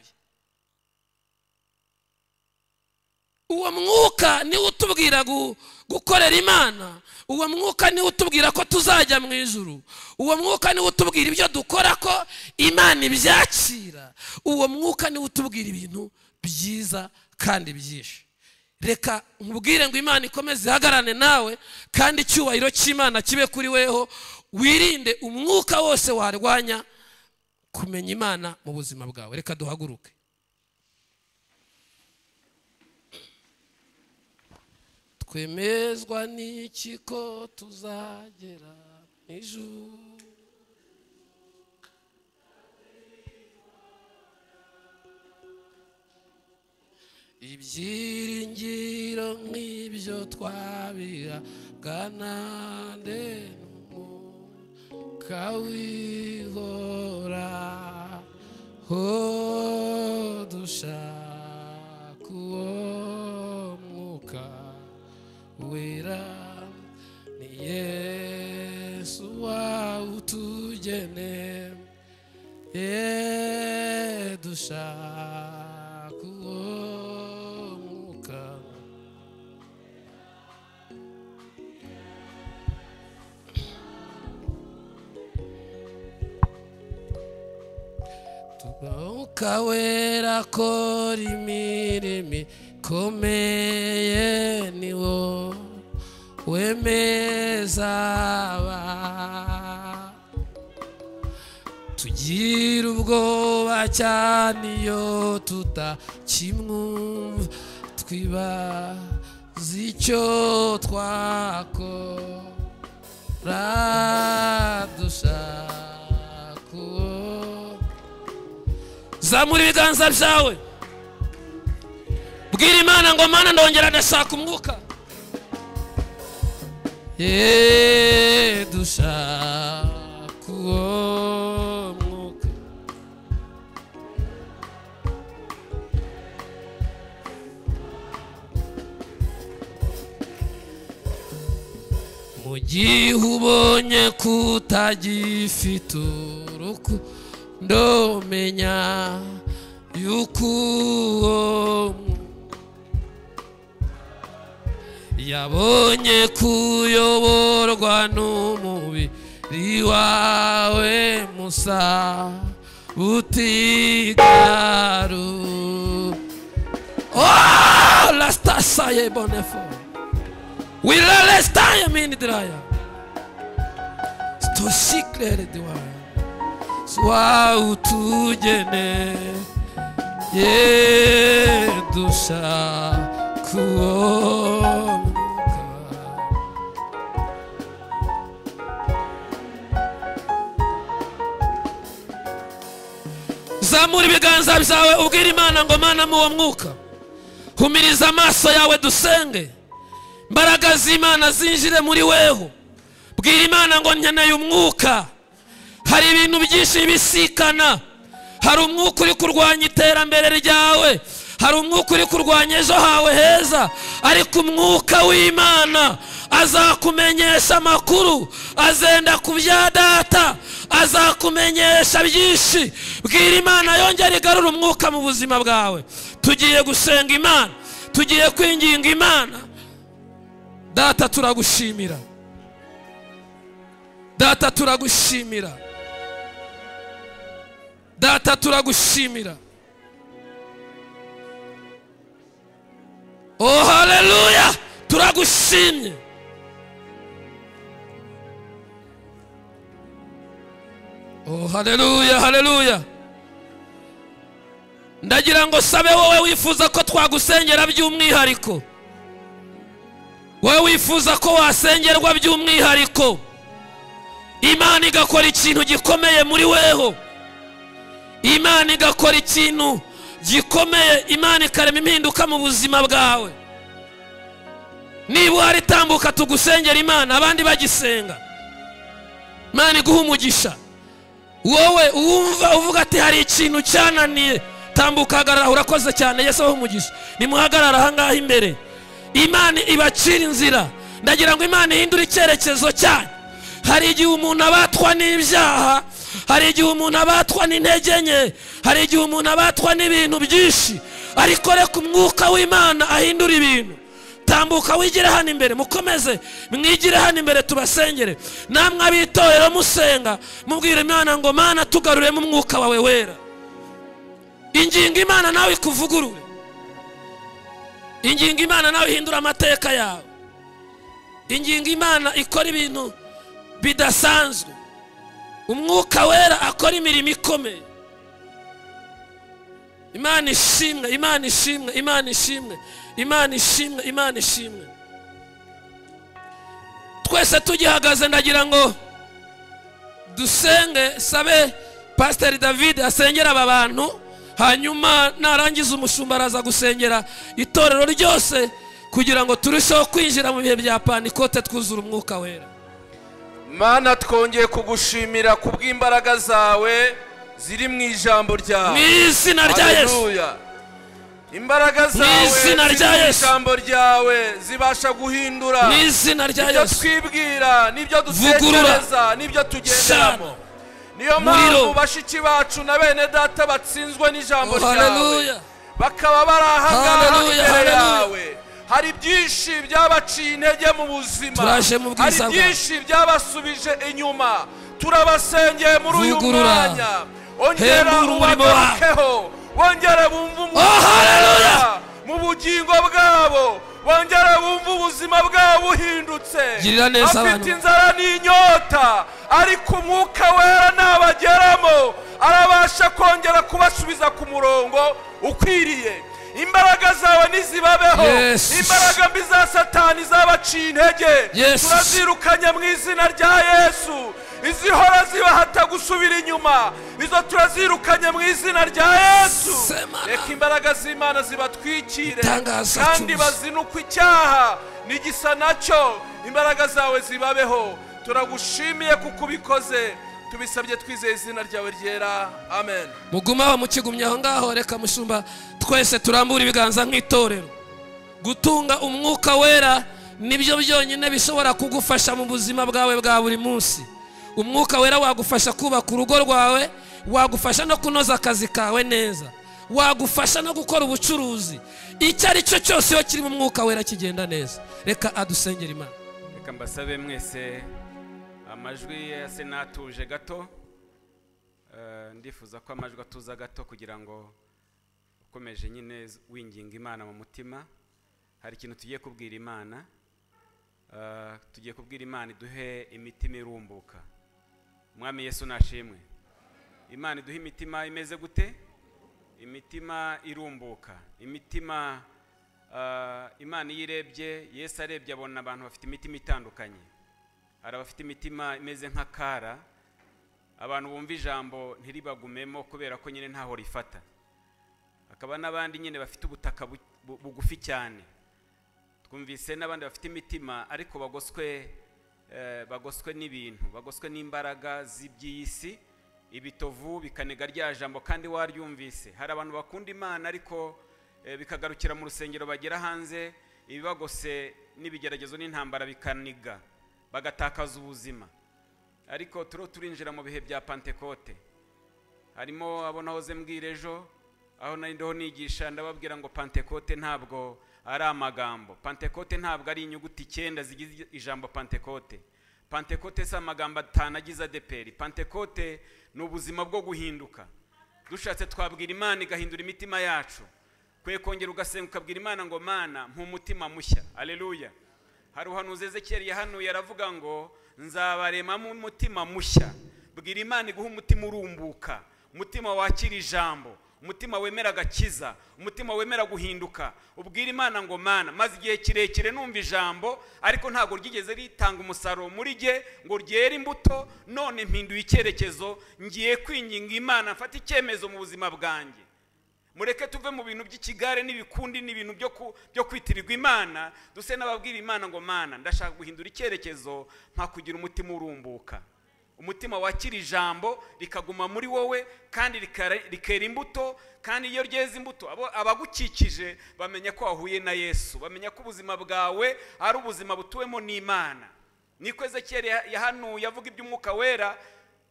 Speaker 6: Uwo mwuka niwe utubwira gukorera Imana, uwo mwuka niwe utubwira ko tuzajya mu ijuru, uwo mwuka niwe utubwira ibyo dukora ko Imana ibyakira, uwo mwuka niwe utubwira ibintu byiza kandi byinshi. Reka nkubwire ngo Imana ikomeze ihagarane nawe, kandi icyubahiro cy'Imana kibe kuri weho. Wirinde umwuka wose warwanya kumenya Imana mu buzima bwawe. Reka duhaguruke. Twemezwa n'iki ko tuzagera mu ijuru, ibyiringiro nk'ibyo twabiraga nande n'umwuka w'ihoraho, dushaka uwo mwuka wera, ni Yesu wawutugeneye, dushaka uwo mwuka. Umwuka wera akora imirimo ikomeye, ni wo wemeza tugira ubwoba cyane iyo tutakimwumva, twibaza icyo twakora, dushaka uwo. Zamura ibiganza byawe, bwira Imana ngo Mana ndongera ndashaka umwuka. Dushaka uwo mwuka. Mu gihe ubonye kutagifite urukundo, menya yuko uwo yabonye kuyoborwa n'umubiri wawe musa butigaru. Oh, la stassa ye bonefo. We la staya mini draya. Sto siklere diwa. Swa utujene. Ye dusha kuo. Zamura ibiganza byawe ubwira Imana ngo Mana mu mwuka, humiriza amaso yawe dusenge, imbaraga z'Imana zinjire muri weho. Bwira Imana ngo nkeneye umwuka. Hari ibintu byinshi bisikana, hari umwuka uri kurwanya iterambere ryawe, hari umwuka uri kurwanya ejo hawe heza, ariko umwuka w'Imana azakumenyesha amakuru, azenda ku bya data, azakumenyesha byinshi. Bwira Imana yongere igarura umwuka mu buzima bwawe. Tugiye gusenga Imana, tugiye kwinginga Imana. Data turagushimira, data turagushimira, data turagushimira. Oh haleluya, turagushimye. Oh haleluya, haleluya. Ndagira ngo sabe wowe wifuza ko twagusengera by'umwihariko, wowe wifuza ko wasengerwa by'umwihariko, Imana igakora ikintu gikomeye muri weho, Imana igakora ikintu gikomeye, Imana ikarema impinduka mu buzima bwawe. Niba uhari tambuka tugusengera Imana, abandi bagisenga. Imana iguha umugisha. Wowe uwumva uvuga ati hari ikintu cyananiye, tambuka hagarara. Urakoze cyane, Yesu abahe umugisha. Nimuhagarara aha ngaha imbere, Imana ibacira inzira. Ndagira ngo Imana ihindure icyerekezo cyanyu. Hari igihe umuntu abatwa n'ibyaha, hari igihe umuntu abatwa n'intege nke, hari igihe umuntu abatwa n'ibintu byinshi, ariko reka umwuka w'Imana ahindura ibintu. Tambuka wigire hano imbere, mukomeze mwigire hano imbere tubasengere. Namwe abitorero musenga, mubwire Imana ngo Mana tugaruremo umwuka wawe wera. Inginga Imana nawe ikuvugurure, inginga Imana nawe ihindura amateka yawe, inginga Imana ikora ibintu bidasanzwe. Umwuka wera akora imirimo ikomeye. Imana ishimwe, Imana ishimwe, Imana ishimwe, Imana ishimwe, Imana ishimwe. Twese tugihagaze ndagira ngo dusenge, sabe Pastor David asengera aba bantu, hanyuma narangiza umushumba araza gusengera itorero ryose kugira ngo turusheho kwinjira mu bihe bya Pantekote twuzura umwuka wera.
Speaker 3: Mana twongeye kugushimira kubw'imbaraga zawe ziri mu ijambo ryawe.
Speaker 6: Mu izina rya Yesu.
Speaker 3: Imbaraga zawe ziri mu ijambo ryawe zibasha guhindura.
Speaker 6: Mu izina rya Yesu.
Speaker 3: Ibyo twibwira, n'ibyo dutekereza, n'ibyo tugenderamo. Niyo mpamvu bashiki bacu na bene data batsinzwe n'ijambo ryawe, bakaba bari ahangaha imbere yawe. Hari byinshi byabaciye intege mu buzima, hari byinshi byabasubije inyuma. Turabasengeye muri uyu mwanya, ongera ubagarukeho, wongere bumve umwuka mu bugingo bwabo, wongere bumve ubuzima bwabo buhindutse. Afite inzara n'inyota, ariko umwuka wera nabageramo arabasha kongera kubasubiza ku murongo ukwiriye. Imbaraga zawe nizibabeho, imbaraga mbi za Satani zabaciye intege turazirukanye mu izina rya Yesu. Izihora zibahata gusubira inyuma, izo turazirukanye mu izina rya Yesu. Reka imbaraga z'Imana zibatwikire kandi bazinukwe icyaha n'igisa nacyo. Imbaraga zawe zibabeho, turagushimiye kuko ubikoze, tubisabye twizeye izina ryawe ryera, amen.
Speaker 6: Mugumaho mukigumye aho ngaho, reka mushumba twese turambura ibiganza nk'itorero. Gutunga umwuka wera nibyo byonyine bishobora kugufasha mu buzima bwawe bwa buri munsi. Umwuka wera wagufasha kubaka urugo rwawe, wagufasha no kunoza akazi kawe neza, wagufasha no gukora ubucuruzi. Icyo ari cyo cyose iyo kiri mu mwuka wera kigenda neza. Reka adusengera Imana.
Speaker 1: Reka mbasabe mwese amajwi yase natuje gato. Ndifuza ko amajwi atuza gato kugira ngo ukomeje nyine winginga Imana mu mutima. Hari ikintu tugiye kubwira Imana, tugiye kubwira Imana iduhe imitima irumbuka. Mwami Yesu nashimwe. Imana iduhe imitima imeze gute? Imitima irumbuka, imitima Imana yirebye, Yesu arebye abona abantu bafite imitima itandukanye. Hari abafite imitima imeze nk'akara, abantu bumva ijambo ntiribagumemo kubera ko nyine ntaho rifata. Akaba n'abandi nyine bafite ubutaka bugufi cyane. Twumvise n'abandi bafite imitima ariko bagoswe n'ibintu, bagoswe n'imbaraga z'iby'isi, ibitovu bikanega rya jambo kandi waryumvise. Hari abantu bakunda Imana ariko bikagarukira mu rusengero bagera hanze ibibagose n'ibigeragezo n'intambara bikaniga bagatakaza ubuzima. Ariko turinjira mu bihe bya Pentekote. Harimo abo nahoze mbwira ejo aho nari ndoho nigisha ndababwira ngo Pentekote ntabwo ari amagambo. Pentekote ntabwo ari inyuguti 9 zigize ijambo Pentekote. Pentekote si amagambo 5 agize ADPR. Pentekote ni ubuzima bwo guhinduka. Dushatse twabwira Imana igahindura imitima yacu. Kwe kongera ugasenga ukabwira Imana ngo Mana mpumutima mushya. Haleluya. Hari uhanuzi Ezekiel yahanuye aravuga ngo nzabarema mu mutima mushya. Bwira Imana iguha umutima urumbuka, umutima wakira ijambo, umutima wemera gakiza, umutima wemera guhinduka. Ubwira Imana ngo Mana maze igihe kirekire numva ijambo ariko ntago ryigeze ritanga umusaruro muri je ngo ryera imbuto, none mpinduye icyerekezo ngiye kwinginga Imana mfata icyemezo mu buzima bwanjye. Mureke tuve mu bintu by'ikigare n'ibikundi n'ibintu byo kwitirirwa Imana, duse n'ababwira Imana ngo Mana ndashaka guhindura icyerekezo mpa kugira umutima urumbuka, umutima wakira ijambo rikaguma muri wowe kandi rikera imbuto, kandi iyo ryeze imbuto abagukikije bamenya ko wahuye na Yesu, bamenya ko ubuzima bwawe ari ubuzima butuwemo n'Imana. Niko Ezekiel yahanuye yavuga iby'umwuka wera.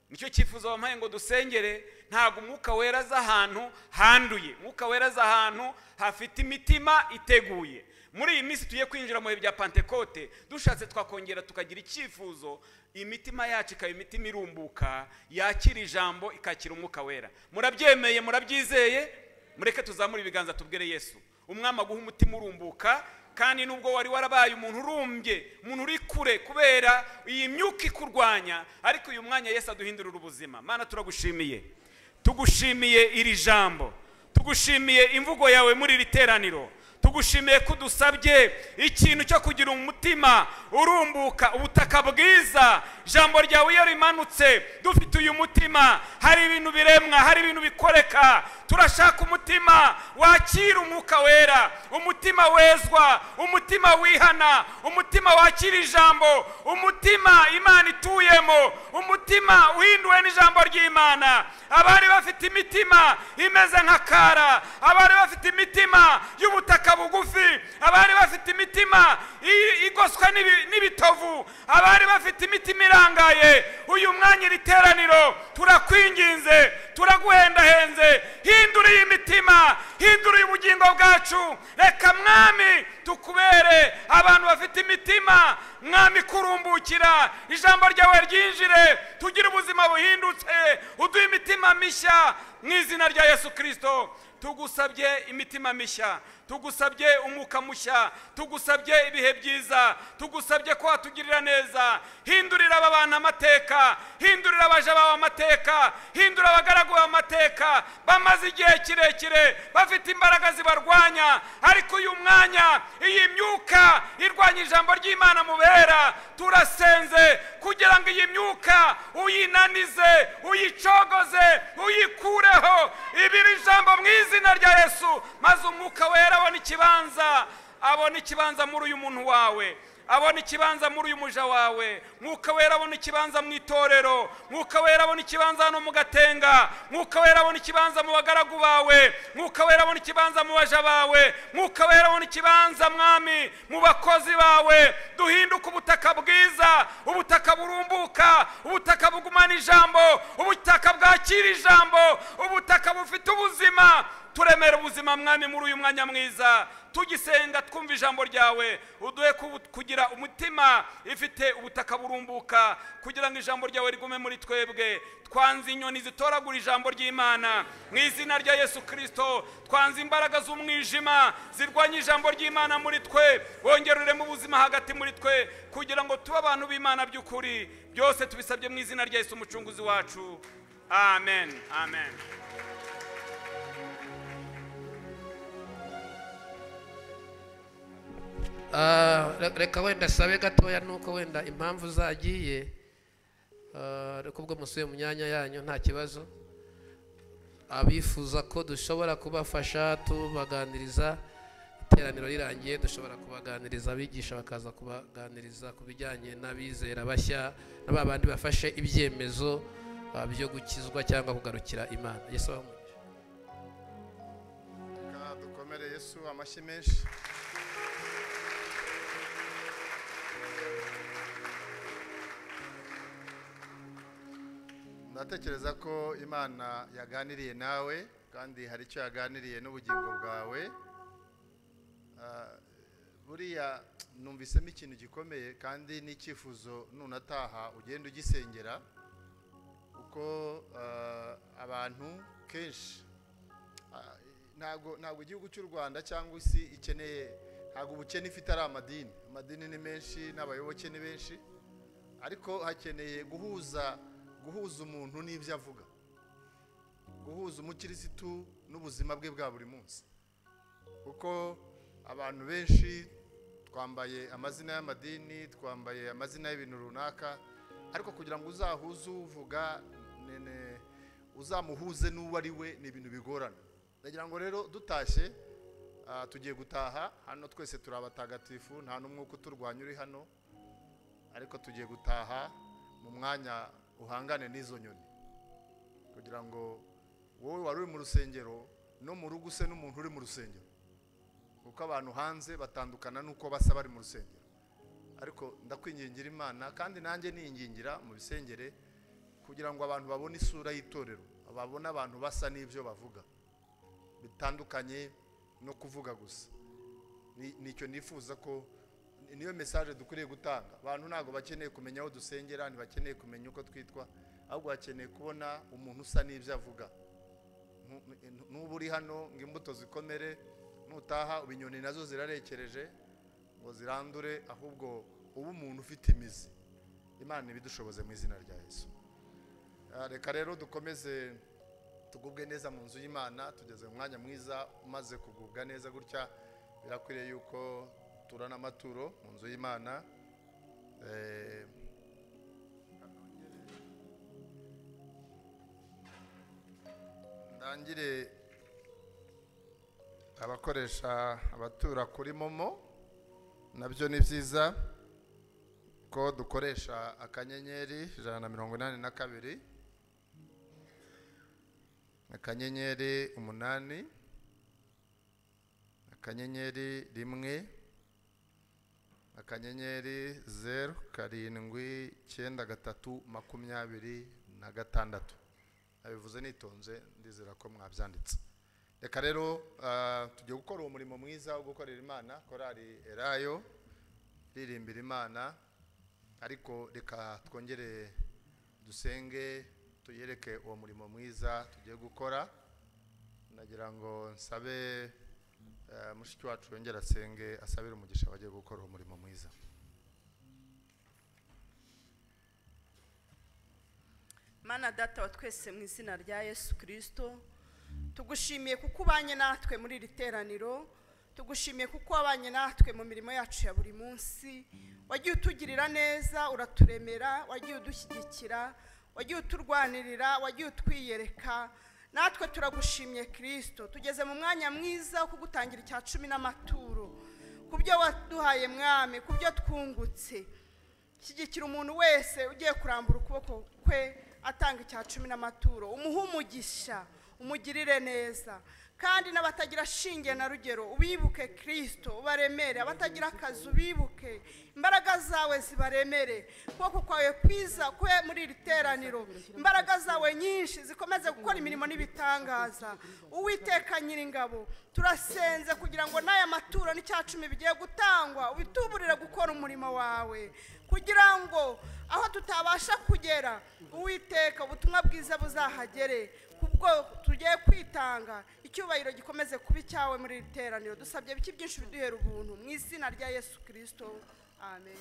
Speaker 1: Nicyo cyifuzo bampaye ngo dusengere. Ntago umwuka wera za ahantu handuye, umwuka wera za ahantu hafite imitima iteguye. Muri iyi minsi tugiye kwinjira mu bihe bya Pentekote, dushatse twakongera tukagira icyifuzo imitima yacu ikaba imitima irumbuka, yakira ijambo ikakira umwuka wera. Murabyemeye, murabyizeye? Mureke tuzamura ibiganza tubwire Yesu umwami aguha umutima urumbuka, kandi nubwo wari warabaye umuntu urumbye, umuntu uri kure kubera iyi myuka ikurwanya, ariko uyu mwanya Yesu aduhindurira ubuzima. Mana turagushimiye, tugushimiye iri jambo, tugushimiye imvugo yawe muri iri teraniro, tugushimiye ko dusabye ikintu cyo kugira umutima urumbuka, ubutaka bwiza. Jambo ryawe iyo rimanutse dufite uyu mutima, hari ibintu biremwa, hari ibintu bikoreka. Turashaka umutima wakira umwuka wera, umutima wezwa, umutima wihana, umutima wakira ijambo, umutima Imana ituyemo, umutima uhinduwe n'ijambo ry'Imana. Abari bafite imitima imeze nka Kara, abari bafite imitima y'ubutaka bugufi, abari bafite imitima igoswe n'ibitovu, abari bafite imitima irangaye, uyu mwanya iri teraniro turakwinginze, turaguhendahenze, hindura iyi mitima, hindura ubugingo bwacu. Reka mwami tukubere abantu bafite imitima mwami kurumbukira, ijambo ryawe ryinjire, tugire ubuzima buhindutse, uduhe imitima mishya mu izina rya Yesu Kristo. Tugusabye imitima mishya, tugusabye umwuka mushya, tugusabye ibihe byiza, tugusabye ko watugirira neza. Hindurira aba bantu amateka, hindurira abaja bawe amateka, hindura abagaragu bawe amateka. Bamaze igihe kirekire bafite imbaraga zibarwanya, ariko uyu mwanya iyi myuka irwanya ijambo ry'Imana mubera, turasenze kugira ngo iyi myuka uyinanize, uyicogoze, uyikureho ibiri jambo mu izina rya Yesu, maze umwuka wera abona ikibanza muri uyu muntu wawe, abona ikibanza muri uyu muja wawe. Mwuka wera abona ikibanza mu itorero, mwuka wera abona ikibanza hano mu Gatenga, mwuka wera abona ikibanza mu bagaragu bawe, mwuka wera abona ikibanza mu baja bawe, mwuka wera abona ikibanza mwami mu bakozi bawe. Duhinduka ubutaka bwiza, ubutaka burumbuka, ubutaka bugumana ijambo, ubutaka bwakira ijambo, ubutaka bufite ubuzima. Turemera ubuzima mwami muri uyu mwanya mwiza, tugisenga twumva ijambo ryawe. Uduhe kugira umutima ifite ubutaka burumbuka, kugira ngo ijambo ryawe rigume muri twebwe. Twanze inyoni zitoragura ijambo ry'Imana mu izina rya Yesu Kristo. Twanze imbaraga z'umwijima zirwanya ijambo ry'Imana muri twe. Wongerere mu buzima hagati muri twe, kugira ngo tube abantu b'Imana by'ukuri. Byose tubisabye mu izina rya Yesu umucunguzi wacu. Amen. Amen.
Speaker 8: Reka wenda sabe gatoya nuko wenda impamvu zagiye, reka ubwo musuye mu myanya yanyu nta kibazo. Abifuza ko dushobora kubafasha tubaganiriza, iteraniro rirangiye dushobora kubaganiriza, abigisha bakaza kubaganiriza ku bijyanye n'abizera bashya n'abandi bafashe ibyemezo byo gukizwa cyangwa kugarukira Imana. Yesu abamugisha.
Speaker 4: Dukomere Yesu amashyi menshi. ndatekereza ko imana yaganiriye nawe kandi hari icyo yaganiriye n'ubugingo bwawe. Buriya numvisemo ikintu gikomeye kandi n'icyifuzo nunataha ugenda ugisengera uko abantu kenshi ntabwo igihugu cy'u Rwanda cyangwa isi ikeneye, ntabwo ubukene ifite ari amadini ni menshi n'abayoboke ni benshi, ariko hakeneye guhuza umuntu n'ibyo avuga, guhuza umukirisitu n'ubuzima bwe bwa buri munsi, kuko abantu benshi twambaye amazina y'amadini, twambaye amazina y'ibintu runaka, ariko kugira ngo uzahuze uvuga uzamuhuze n'uwo ari we ni ibintu bigorana. Ndagira ngo rero dutashye, tugiye gutaha hano, twese turi abatagatifu, nta n'umwuka uturwanya uri hano, ariko tugiye gutaha mu mwanya uhangane n'izo nyoni, kugira ngo wowe wari uri mu rusengero no mu rugo use n'umuntu uri mu rusengero, kuko abantu hanze batandukana n'uko basa bari mu rusengero. Ariko ndakwingingira Imana, kandi nanjye niyingingira mu bisengere, kugira ngo abantu babone isura y'itorero, babone abantu basa n'ibyo bavuga, bitandukanye no kuvuga gusa. Nicyo nifuza ko niyo message dukwiriye gutanga. Abantu ntago bakeneye kumenya aho dusengera, ntibakeneye kumenya uko twitwa, ahubwo bakeneye kubona umuntu usa n'ibyo avuga. N'ubu uri hano ngo imbuto zikomere, nutaha ibinyoni nazo zirarekereje ngo zirandure, ahubwo ubu umuntu ufite imizi. Imana ibidushoboze mu izina rya Yesu. Reka rero dukomeze tugubwe neza mu nzu y'Imana. Tugeze mu mwanya mwiza, umaze kugubwa neza gutya birakwiriye yuko turana amaturo mu nzu y'Imana. Ndangire abakoresha abatura kuri momo, nabyo ni byiza ko dukoresha akanyenyeri 182 akanyenyeri 8 akanyenyeri 1 akanyenyeri 0 7 9 3 26. Abivuze nitonze, ndizera ko mwabyanditse. Reka rero tugiye gukora uwo murimo mwiza wo gukorera Imana. Korali Elayo ririmbira Imana, ariko reka twongere dusenge tuyereke uwo murimo mwiza tugiye gukora. Nagira ngo nsabe mushiki wacu yongera asenge, asabire umugisha bagiye gukora uwo murimo mwiza.
Speaker 5: Mana Data wa twese, mu izina rya Yesu Kristo, tugushimiye kuko ubanye natwe muri iri teraniro, tugushimiye kuko wabanye natwe mu mirimo yacu ya buri munsi. Wagiye utugirira neza, uraturemera, wagiye udushyigikira, wagiye uturwanirira, wagiye utwiyereka. Natwe turagushimiye Kristo. Tugeze mu mwanya mwiza wo kugutangira icya 10 n'amaturo, kubyo waduhaye Mwami, kubyo twungutse. Shyigikira umuntu wese ugiye kurambura ukuboko kwe atanga icya 10 n'amaturo, umuha umugisha, umugirire neza. Kandi n'abatagira shinge na rugero ubibuke Kristo, ubaremere. Abatagira akazi ubibuke, imbaraga zawe zibaremere. Kuko kwawe kwiza kwe muri iri teraniro, imbaraga zawe nyinshi zikomeze gukora imirimo n'ibitangaza. Uwiteka Nyiringabo, turasenze kugira ngo n'aya maturo n'icya 10 bigiye gutangwa ubituburire gukora umurimo wawe, kugira ngo aho tutabasha kugera, Uwiteka ubutumwa bwiza buzahagere. Kubwo tugiye kwitanga, icyubahiro gikomeze kuba cyawe muri iri teraniro. Dusabye biki byinshi biduhera ubuntu mu izina rya Yesu Kristo, amen.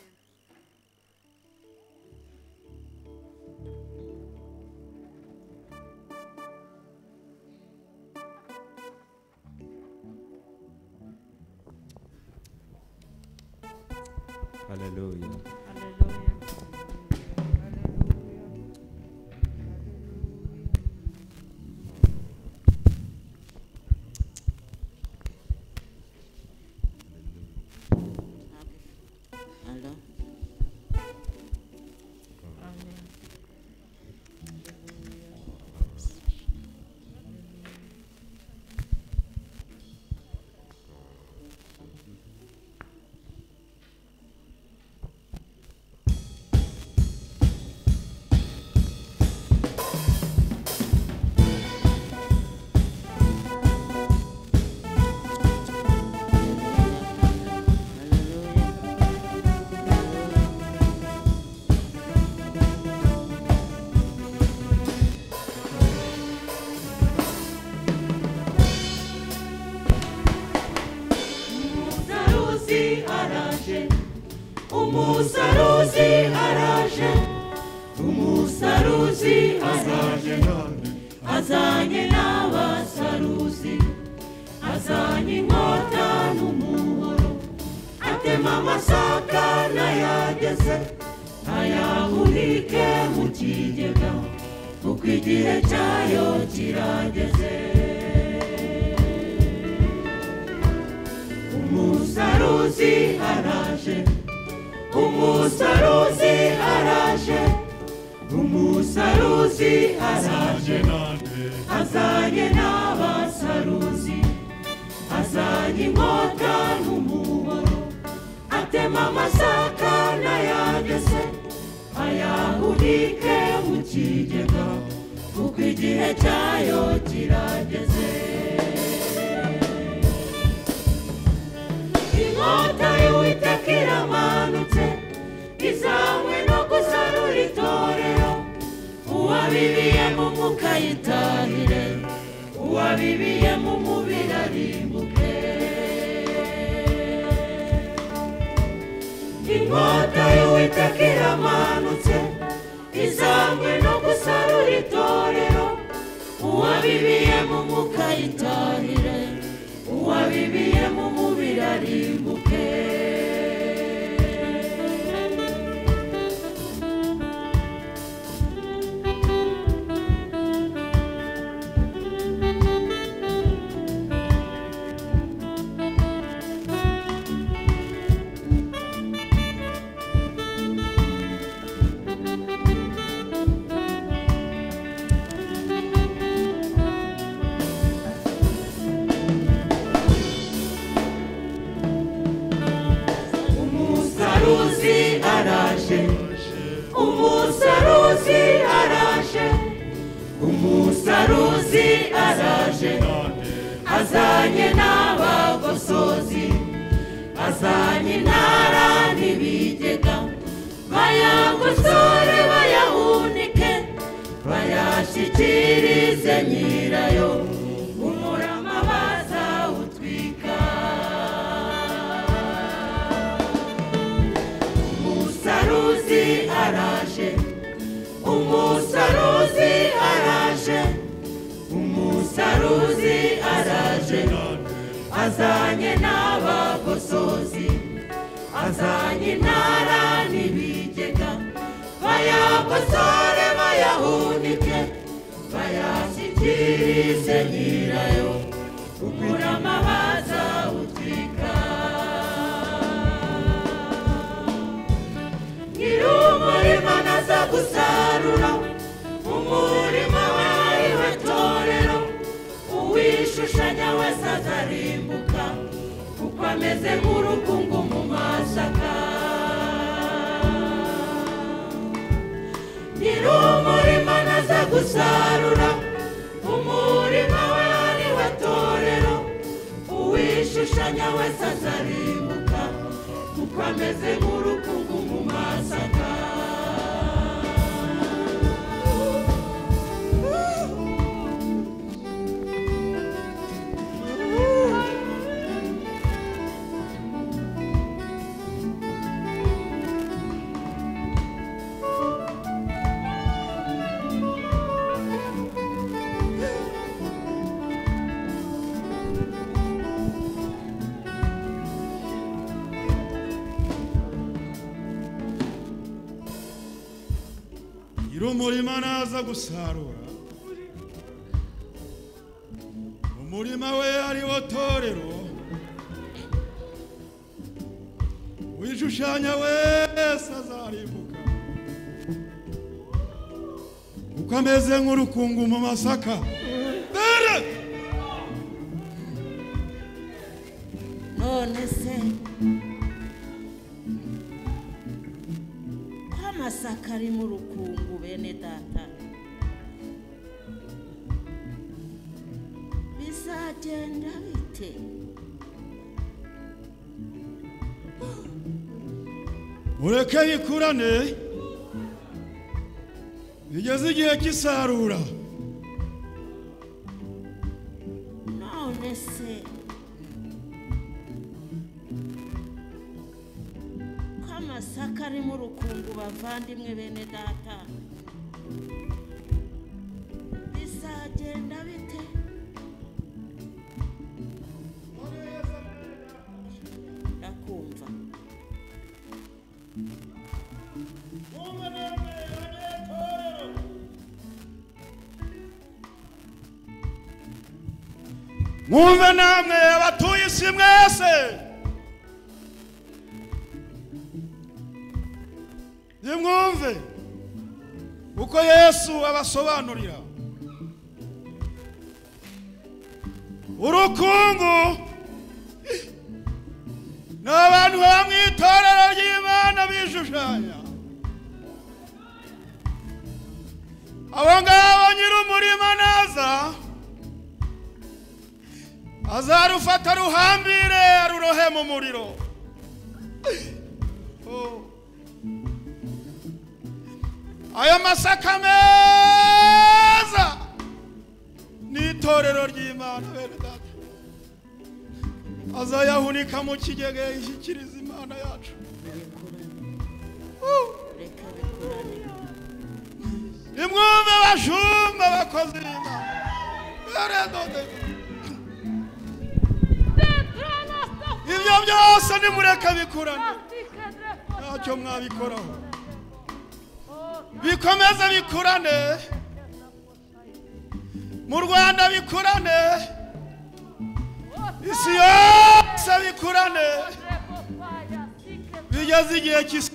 Speaker 1: Hallelujah.
Speaker 2: umusaruzi araje azanye n'abasaruzi azanye inkota n'umuhoro atema amasaka n'ayageze ayahunike mu kigega kuko igihe cyayo kirageze umusaruzi araje umusaruzi araje umusaruzi araje azanye n'abasaruzi azanye inkota n'umuhoro atema amasaka n'ayageze ayahunike mu kigega kuko igihe cyayo kirageze inkota y'Uwiteka iramanutse izanywe no gusarura itorero uwabibiye mu mwuka yitahire uwabibiye mu mubiri arimbuke inkota y'Uwiteka iramanutse izanywe no gusarura itorero uwabibiye mu mwuka yitahire uwabibiye mu mubiri arimbuke umusaruzi araje umusaruzi araje azanye n'abagosozi azanye intara n'ibigega bayagosore bayahunike bayashyikirize nyirayo umurama bazawutwika umusaruzi araje umusaruzi araje umusaruzi araje azanye n'abagosozi azanye intara n'ibigega bayagosore bayahunike bayashyikirize nyirayo umurama bazawutwika nyir'umurima naza gusarura umurima we ariwe torero uwishushanya wese azarimbuka kuko ameze nk'urukungu mu masaka nyir'umurima naza gusarura umurima we ariwe torero uwishushanya wese azarimbuka kuko ameze nk'urukungu mu masaka
Speaker 9: umurima naza gusarura umurima we ariwo torero wishushanya wese azarimbuka kuko ameze nk'urukungu mu masaka
Speaker 2: none se amasaka ari mu rukungu bene data bizagenda bite
Speaker 9: mureke bikurane bigeze igihe cy'isarura
Speaker 2: none se amasaka ari mu rukungu bavandimwe bene data
Speaker 9: mwumve namwe abatuye isi mwese, nimwumve uko Yesu abasobanurira urukungu n'abantu baba mu itorero ry'Imana bishushanya. Abo ngabo nyir'umurima naza azarufata ruhambire arurohe mu muriro. Ayo masaka meza n'itorero ry'Imana bene data azayahunika mu kigega yishyikiriza Imana yacu. Nimwumve bashumba bakozi b'Imana, ibyo byose nimureka bikurane, ntacyo mwabikoraho, bikomeze bikurane, mu Rwanda bikurane, isi yose bikurane, bigeze igihe cy'isi.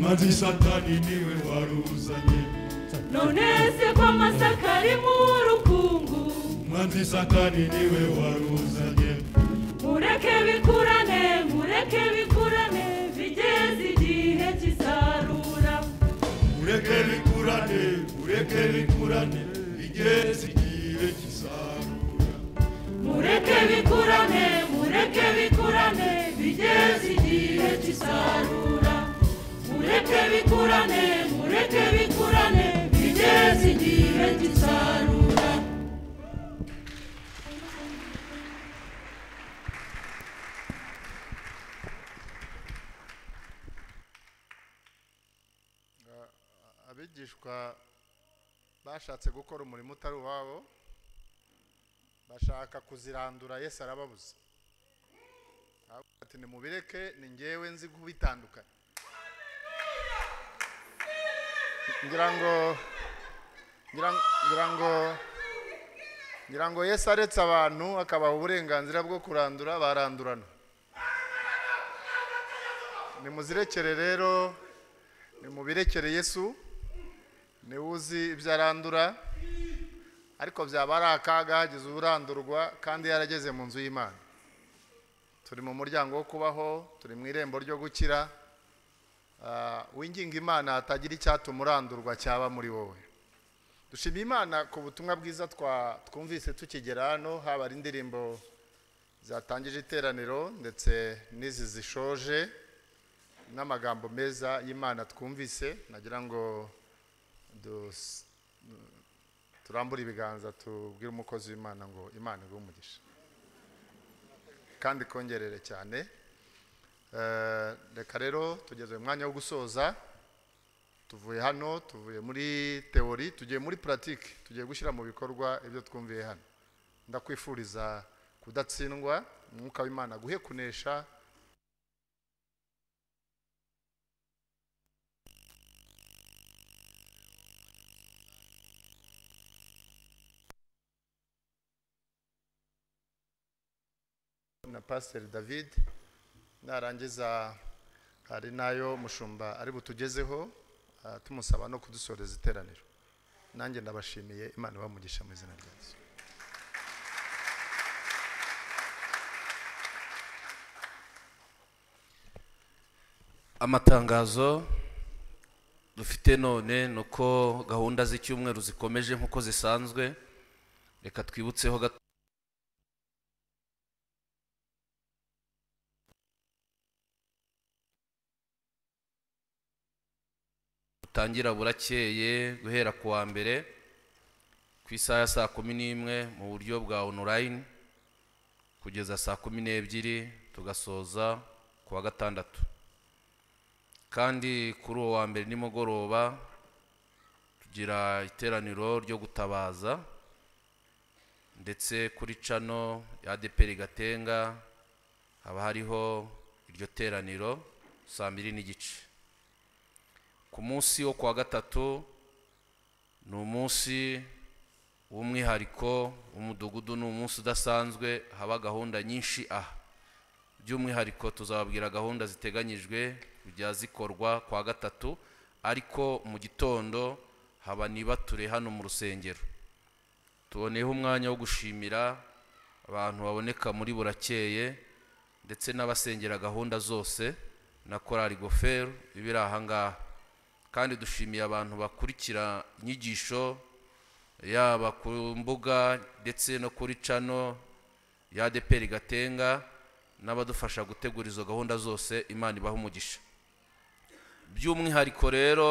Speaker 9: Umwanzi Satani niwe waruzanye,
Speaker 10: none se ko amasaka ari mu rukungu,
Speaker 9: umwanzi Satani niwe waruzanye.
Speaker 10: mureke bikurane, mureke bikurane, bigeze igihe cy'isarura.
Speaker 9: Mureke bikurane, mureke bikurane, bigeze igihe cy'isarura.
Speaker 10: Mureke bikurane, mureke bikurane, bigeze igihe cy'isarura. Mureke bikurane, mureke bikurane, bigeze igihe cy'isarura.
Speaker 4: Abigishwa bashatse gukora umurimo utari uwabo, bashaka kuzirandura. Yesu arababuza ati nimubireke, ni njyewe nzi kubitandukanya. ngira ngo Yesu aretse abantu akabaha uburenganzira bwo kurandura, barandurana. Nimuzirekere rero, nimubirekere Yesu, niwe uzi ibyo arandura, ariko byaba ari akaga hagize urandurwa kandi yarageze mu nzu y'Imana. Turi mu muryango wo kubaho, turi mu irembo ryo gukira. Winginga Imana hatagira icyatuma urandurwa cyaba muri wowe. Dushimiye Imana ku butumwa bwiza twumvise tukigera hano, haba ari indirimbo zatangije iteraniro ndetse n'izi zishoje, n'amagambo meza y'Imana twumvise. Nagira ngo turambure ibiganza tubwire umukozi w'Imana ngo Imana iguhe umugisha kandi kongerere cyane. Reka rero tugeze mu mwanya wo gusoza. Tuvuye hano, tuvuye muri teori, tugiye muri pratique, tugiye gushyira mu bikorwa ibyo twumviye hano. Ndakwifuriza kudatsindwa, umwuka w'Imana guhe kunesha. Na Pastor David narangiza hari nayo mushumba ari butugezeho, tumusaba no kudusoreza iteraniro. Nanjye ndabashimiye, Imana ibamugisha mu izina rya Yesu.
Speaker 3: Amatangazo dufite none nuko gahunda z'icyumweru zikomeje nkuko zisanzwe. Reka twibutseho tangira burakeye guhera ku wa mbere ku isaha ya saa 11 mu buryo bwa online kugeza saa 12 tugasoza ku wa gatandatu. Kandi kuri uwo wa mbere nimugoroba tugira iteraniro ryo gutabaza, ndetse kuri cano ya ADEPR Gatenga
Speaker 11: haba hariho iryo teraniro 2:30. ku munsi wo kuwa gatatu ni umunsi w'umwihariko w'umudugudu, ni umunsi udasanzwe, haba gahunda nyinshi by'umwihariko tuzababwira gahunda ziteganyijwe kujya zikorwa kwa gatatu, ariko mu gitondo haba nibature hano mu rusengero. Tuboneyeho umwanya wo gushimira abantu baboneka muri Burakeye ndetse n'abasengera gahunda zose na korali Gofero ibiri aha ngaha, kandi dushimiye abantu bakurikira inyigisho yaba ku mbuga ndetse no kuri channel ya ADEPR Gatenga, n'abadufasha gutegura izo gahunda zose. Imana ibaha umugisha. By'umwihariko rero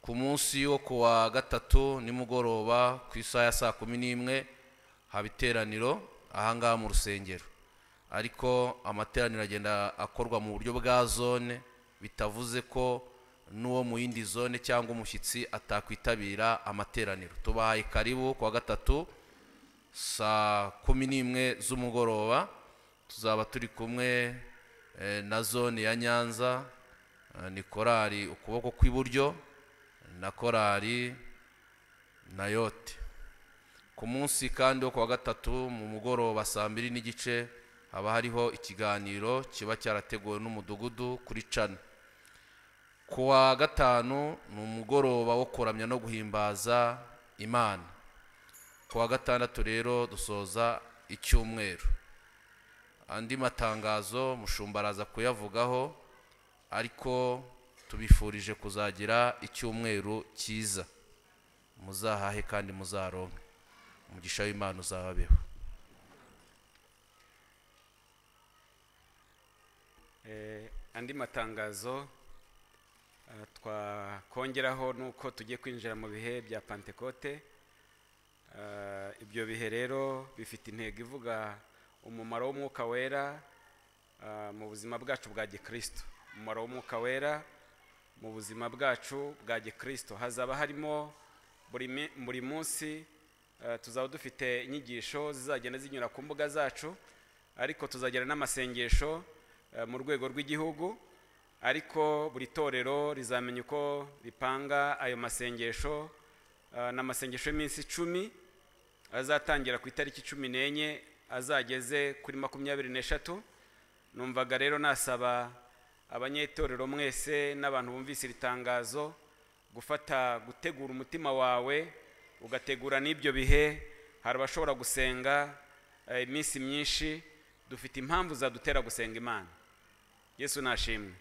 Speaker 11: ku munsi wo kuwa gatatu nimugoroba ku isaha ya 11 haba iteraniro aha ngaha mu rusengero, ariko amateraniro agenda akorwa mu buryo bwa zone, bitavuze ko n'uwo mu yindi zone cyangwa umushyitsi atakwitabira amateraniro. Tubahaye karibu kuwa gatatu saa 11 z'umugoroba. Tuzaba turi kumwe na zone ya Nyanza, ni korali ukuboko kw'iburyo na korali Nayote. Ku munsi kandi wo kuwa gatatu mu mugoroba 2:30 haba hariho ikiganiro kiba cyarateguwe n'umudugudu kuri channel. Kuwa gatanu ni umugoroba wo kuramya no guhimbaza Imana. Kuwa gatandatu rero dusoza icyumweru. Andi matangazo mushumba araza kuyavugaho, ariko tubifurije kuzagira icyumweru cyiza, muzahahe kandi muzaronke, umugisha w'Imana uzababeho.
Speaker 1: Andi matangazo twakongeraho nuko tugiye kwinjira mu bihe bya Pentecote. Ibyo bihe rero bifite intego ivuga umumaro w'umwuka wera mu buzima bwacu bwa Gikristo. Umumaro w'umwuka wera mu buzima bwacu bwa Gikristo, hazaba harimo buri munsi tuzaba dufite inyigisho zizagenda zinyura ku mbuga zacu, ariko tuzagira n'amasengesho mu rwego rw'igihugu, ariko buri torero rizamenya uko ripanga ayo masengesho. N'amasengesho y'iminsi 10 azatangira ku itariki 14 azageze kuri 23. Numvaga rero nasaba abanyetorero mwese n'abantu bumvise iritangazo gutegura umutima wawe, ugategura n'ibyo bihe. Hari abashobora gusenga iminsi myinshi, dufite impamvu zadutera gusenga Imana. Yesu nashimwe.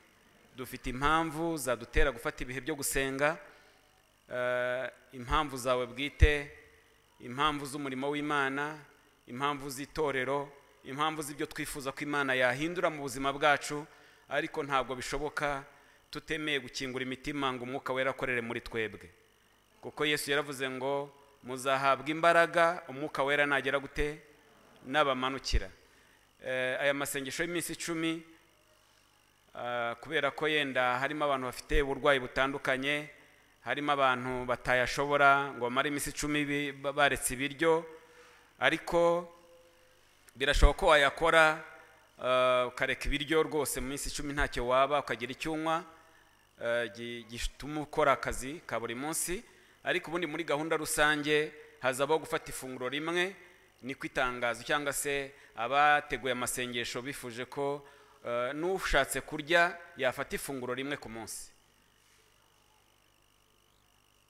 Speaker 1: Dufite impamvu zadutera gufata ibihe byo gusenga, impamvu zawe bwite, impamvu z'umurimo w'Imana, impamvu z'itorero, impamvu z'ibyo twifuza ko Imana yahindura mu buzima bwacu, ariko ntabwo bishoboka tutemeye gukingura imitima ngo umwuka wera akorere muri twebwe, kuko Yesu yaravuze ngo muzahabwa imbaraga umwuka wera nagera gute n'abamanukira. Aya masengesho y'iminsi 10 kubera ko yenda harimo abantu bafite uburwayi butandukanye, harimo abantu batayashobora ngo bamare iminsi 10 baretse ibiryo, ariko birashoboka ko wayakora ukareka ibiryo rwose mu minsi 10 ntacyo waba, ukagira icyunywa gituma ukora akazi ka buri munsi. Ariko ubundi muri gahunda rusange hazabaho gufata ifunguro rimwe. Ni kwitangaza cyangwa se abateguye amasengesho bifuje ko n'ushatse kurya yafata ifunguro rimwe ku munsi,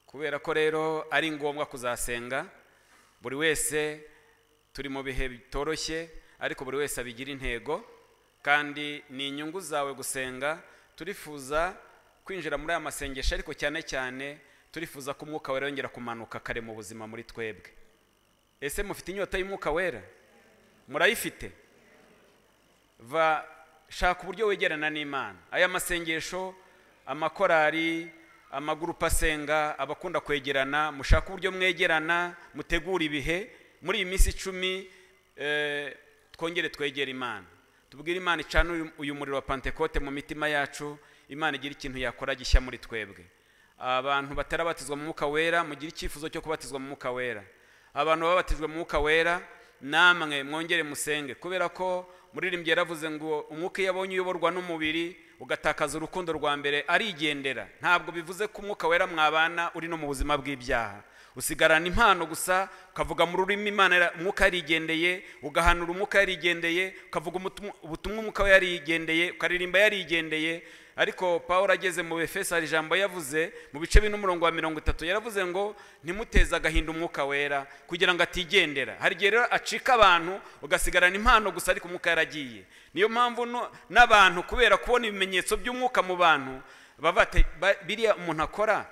Speaker 1: kubera ko rero ari ngombwa kuzasenga. Buri wese turi mu bihe bitoroshye, ariko buri wese abigira intego, kandi ni inyungu zawe gusenga. Turifuza kwinjira muri aya masengesho, ariko cyane cyane turifuza ko umwuka wera yongera kumanuka kare mu buzima muri twebwe. Ese mufite inyota y'umwuka wera? Murayifite? Shaka uburyo wegerana n'Imana. Aya masengesho, amakorari, amagurupa asenga, abakunda kwegerana, mushaka uburyo mwegerana, mutegura ibihe. Muri iyi minsi 10 twongere twegera Imana, tubwire Imana icana uyu muriro wa Pentecote mu mitima yacu. Imana igira ikintu yakora gishya muri twebwe. Abantu batarabatizwa mu mwuka wera, mugira icyifuzo cyo kubatizwa mu mwuka wera. Abantu babatijwe mu mwuka wera namwe mwongere musenge, kubera ko muririmbyi yaravuze ngo umwuka iyo abonye uyoborwa n'umubiri ugatakaza urukundo rwa mbere arigendera. Ntabwo bivuze ko umwuka wera mwabana uri no mu buzima bw'ibyaha, usigarana impano gusa, ukavuga mu rurimi Imana umwuka yarigendeye, ugahanura umwuka yarigendeye, ukavuga ubutumwa umwuka we yarigendeye, ukaririmba yarigendeye. Ariko Pawulo ageze mu Efeso hari ijambo yavuze mu bice 1:30 yaravuze ngo ntimuteze agahinda umwuka wera kugira ngo atigendera. Hari gihe rero acika abantu ugasigarana impano gusa ariko umwuka yaragiye. Niyo mpamvu n'abantu kubera kubona ibimenyetso by'umwuka mu bantu bavate biriya umuntu akora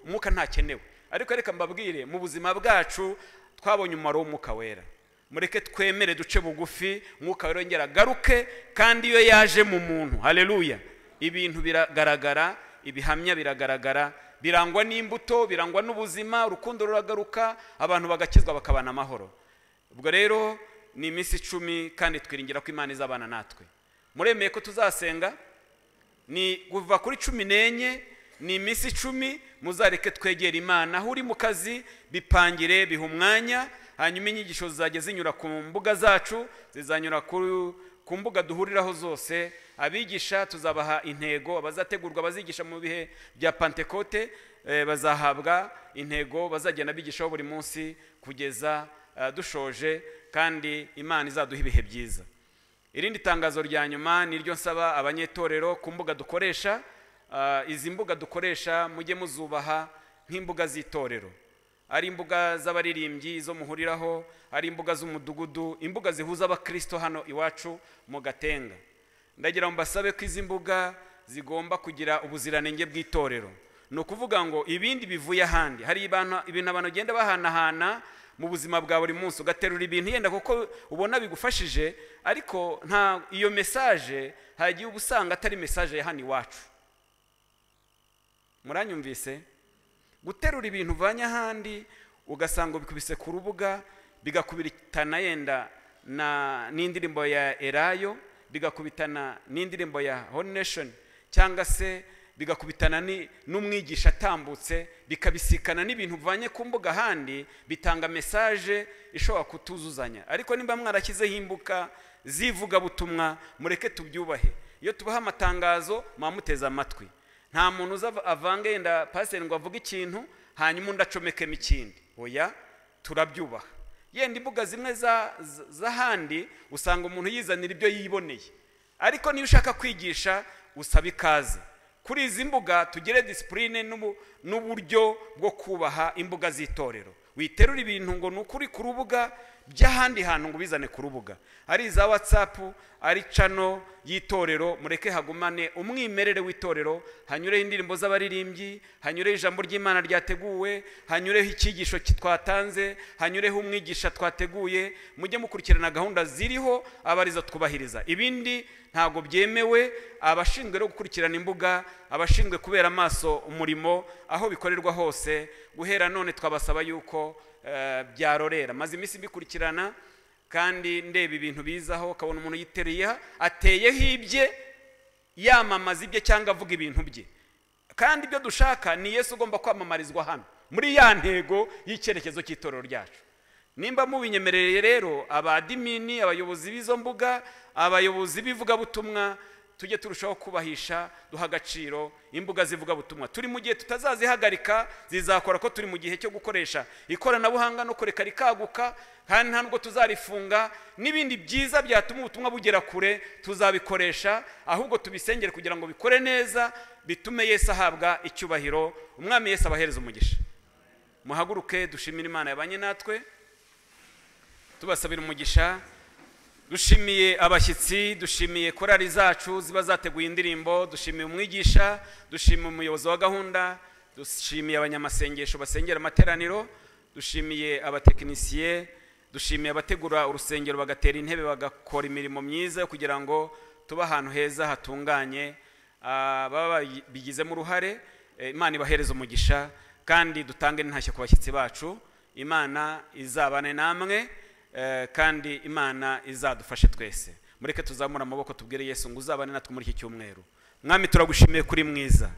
Speaker 1: umwuka ntakenewe. Ariko reka mbabwire mu buzima bwacu twabonye umumaro w'umwuka wera. Mureke twemere duce bugufi, umwuka wera yongera garuke, kandi iyo yaje mu muntu, haleluya, ibintu biragaragara, ibihamya biragaragara, birangwa n'imbuto, birangwa n'ubuzima, urukundo ruragaruka, abantu bagakizwa bakabana amahoro. Ubwo rero ni iminsi 10 kandi twiringira ko Imana izabana natwe. Muremeye ko tuzasenga? Ni kuva kuri 14 ni iminsi 10 muzareke twegera Imana. Aho uri mu kazi bipangire, biha umwanya, hanyuma inyigisho zizajya zinyura ku mbuga zacu, zizanyura ku mbuga duhuriraho zose. Abigisha tuzabaha intego, abazategurwa bazigisha mu bihe bya Pentecote bazahabwa intego, bazagenda bigishaho buri munsi kugeza dushoje, kandi Imana izaduha ibihe byiza. Irindi tangazo rya nyuma niryo nsaba abanyetorero ku mbuga dukoresha. Izi mbuga dukoresha mujye muzubaha nk'imbuga z'itorero, ari imbuga z'abaririmbyi zo muhuriraho, ari imbuga z'umudugudu, imbuga zihuza abakristo hano iwacu mu Gatenga. Ndagira ngo mbasabe ko izi mbuga zigomba kugira ubuziranenge bw'itorero. No kuvuga ngo ibindi bivuye ahandi, hari ibintu abantu genda bahanahana mu buzima bwa buri munsi, ugaterura ibintu yenda kuko ubona bigufashije, ariko nta iyo message hagiye ubusanga atari message ya hano iwacu. Muranyumvise? Guterura ibintu vanya ahandi ugasanga bikubise ku rubuga, bigakubitana yenda n'indirimbo ya Elayo, bigakubitana n'indirimbo ya Whole Nation, cyangwa se bigakubitana n'umwigisha atambutse, bikabisikana n'ibintu vanye ku mbuga ahandi, bitanga message ishobora kutuzuzanya. Ariko nimba mwarakizeho imbuka zivuga butumwa, mureke tubyubahe. Iyo tubaha amatangazo mwamuteza amatwi. Nta muntu avanga yenda pastor ngo avuge ikintu hanyuma undacomekemo ikindi. Oya, turabyubaha. Yenda imbuga zimwe z'ahandi usanga umuntu yizanira ibyo yiboneye, ariko niyo ushaka kwigisha usaba ikaze. Kuri izi mbuga tugire discipline n'uburyo bwo kubaha imbuga z'itorero. Witerura ibintu ngo nukuri ku rubuga by'ahandi hantu ngo bizane ku rubuga, ari za WhatsApp, ari channel y'itorero, mureke hagumane umwimerere w'itorero, hanyureho indirimbo z'abaririmbyi, hanyureho ijambo ry'Imana ryateguwe, hanyureho icyigisho kitwatanze, hanyureho umwigisha twateguye. Mujye mukurikirana gahunda ziriho abarizo twubahiriza. Ibindi ntago byemewe. Abashinzwe no gukurikirana imbuga, abashinzwe kubera amaso umurimo aho bikorerwa hose, guhera none twabasaba yuko byarorera. Maze iminsi bikurikirana kandi ndeba ibintu bizaho, kabona umuntu yitereye ateyeho ibye, yamamaza ibye cyangwa avuga ibintu bye. Kandi ibyo dushaka ni Yesu ugomba kwamamarizwa hano muri ya ntego y'icyerekezo cy'itorero ryacu. Nimba mubinyemereye rero, abadimini, abayobozi b'izo mbuga, abayobozi bivuga butumwa, tujye turushaho kubahisha, duha agaciro imbuga zivuga butumwa. Turi mu gihe tutazazihagarika, zizakora ko turi mu gihe cyo gukoresha ikoranabuhanga no kureka rikaguka, kandi ntabwo tuzarifunga. N'ibindi byiza byatuma ubutumwa bugera kure tuzabikoresha, ahubwo tubisengere kugira ngo bikore neza, bitume Yesu ahabwa icyubahiro. Umwami Yesu abahereza umugisha. Muhaguruke dushimire Imana yabanye natwe, tubasabira umugisha. Dushimiye abashyitsi, dushimiye korali zacu ziba zateguye indirimbo, dushimiye umwigisha, dushimiye umuyobozi wa gahunda, dushimiye abanyamasengesho basengera amateraniro, dushimiye abatekinisiye, dushimiye abategura urusengero bagatera intebe bagakora imirimo myiza kugira ngo tuba ahantu heza hatunganye, baba bigizemo uruhare. Imana ibahereza umugisha kandi dutange n'intashyo ku bashyitsi bacu. Imana izabane namwe kandi Imana izadufashe twese. Mureke tuzamura amaboko tubwire Yesu ngo uzabane natwe muri iki cyumweru. Mwami turagushimiye kuri mwiza,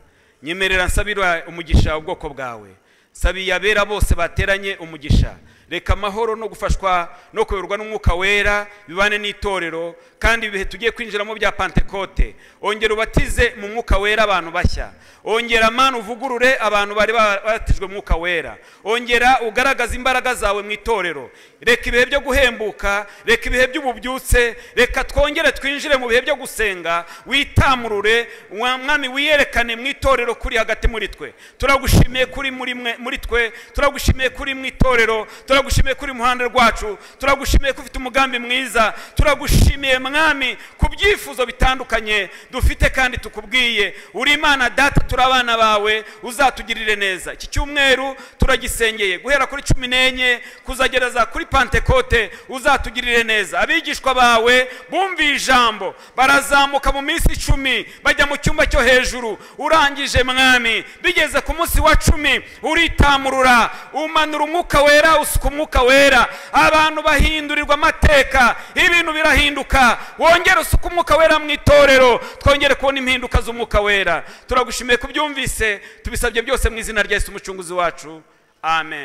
Speaker 1: nyemerera nsabira umugisha ubwoko bwawe, sabiye abera bose bateranye umugisha. reka amahoro no gufashwa no kuyoborwa n'umwuka wera bibane n'itorero, kandi ibihe tugiye kwinjiramo bya Pentekote ongera ubatize mu mwuka wera abantu bashya, ongera Mana uvugurure abantu bari batijwe mu mwuka wera, ongera ugaragaza imbaraga zawe mu itorero, reka ibihe byo guhembuka, reka ibihe by'ububyutse, reka twongere twinjire mu bihe byo gusenga, witamurure Mwami, wiyerekane mu itorero kuri hagati muri twe. Turagushimiye kuri muri twe, turagushimiye kuri mu itorero, turagushimiye kuri muhanda rwacu, turagushimiye ko ufite umugambi mwiza, turagushimiye Mwami ku byifuzo bitandukanye dufite kandi tukubwiye uri Imana Data, turi abana bawe, uzatugirire neza. Iki cyumweru turagisengeye guhera kuri 14 kuzagereza kuri Pentekote, uzatugirire neza. Abigishwa bawe bumviye ijambo barazamuka mu minsi 10 bajya mu cyumba cyo hejuru, urangije Mwami bigeze ku munsi wa 10 uritamurura, umanura umwuka wera, usuka umwuka wera, abantu bahindurirwa amateka, ibintu birahinduka, wongere usuka umwuka wera mu itorero, twongere kubona impinduka z'umwuka wera. Turagushimiye kubyumvise, tubisabye byose mu izina rya Yesu umucunguzi wacu, amen.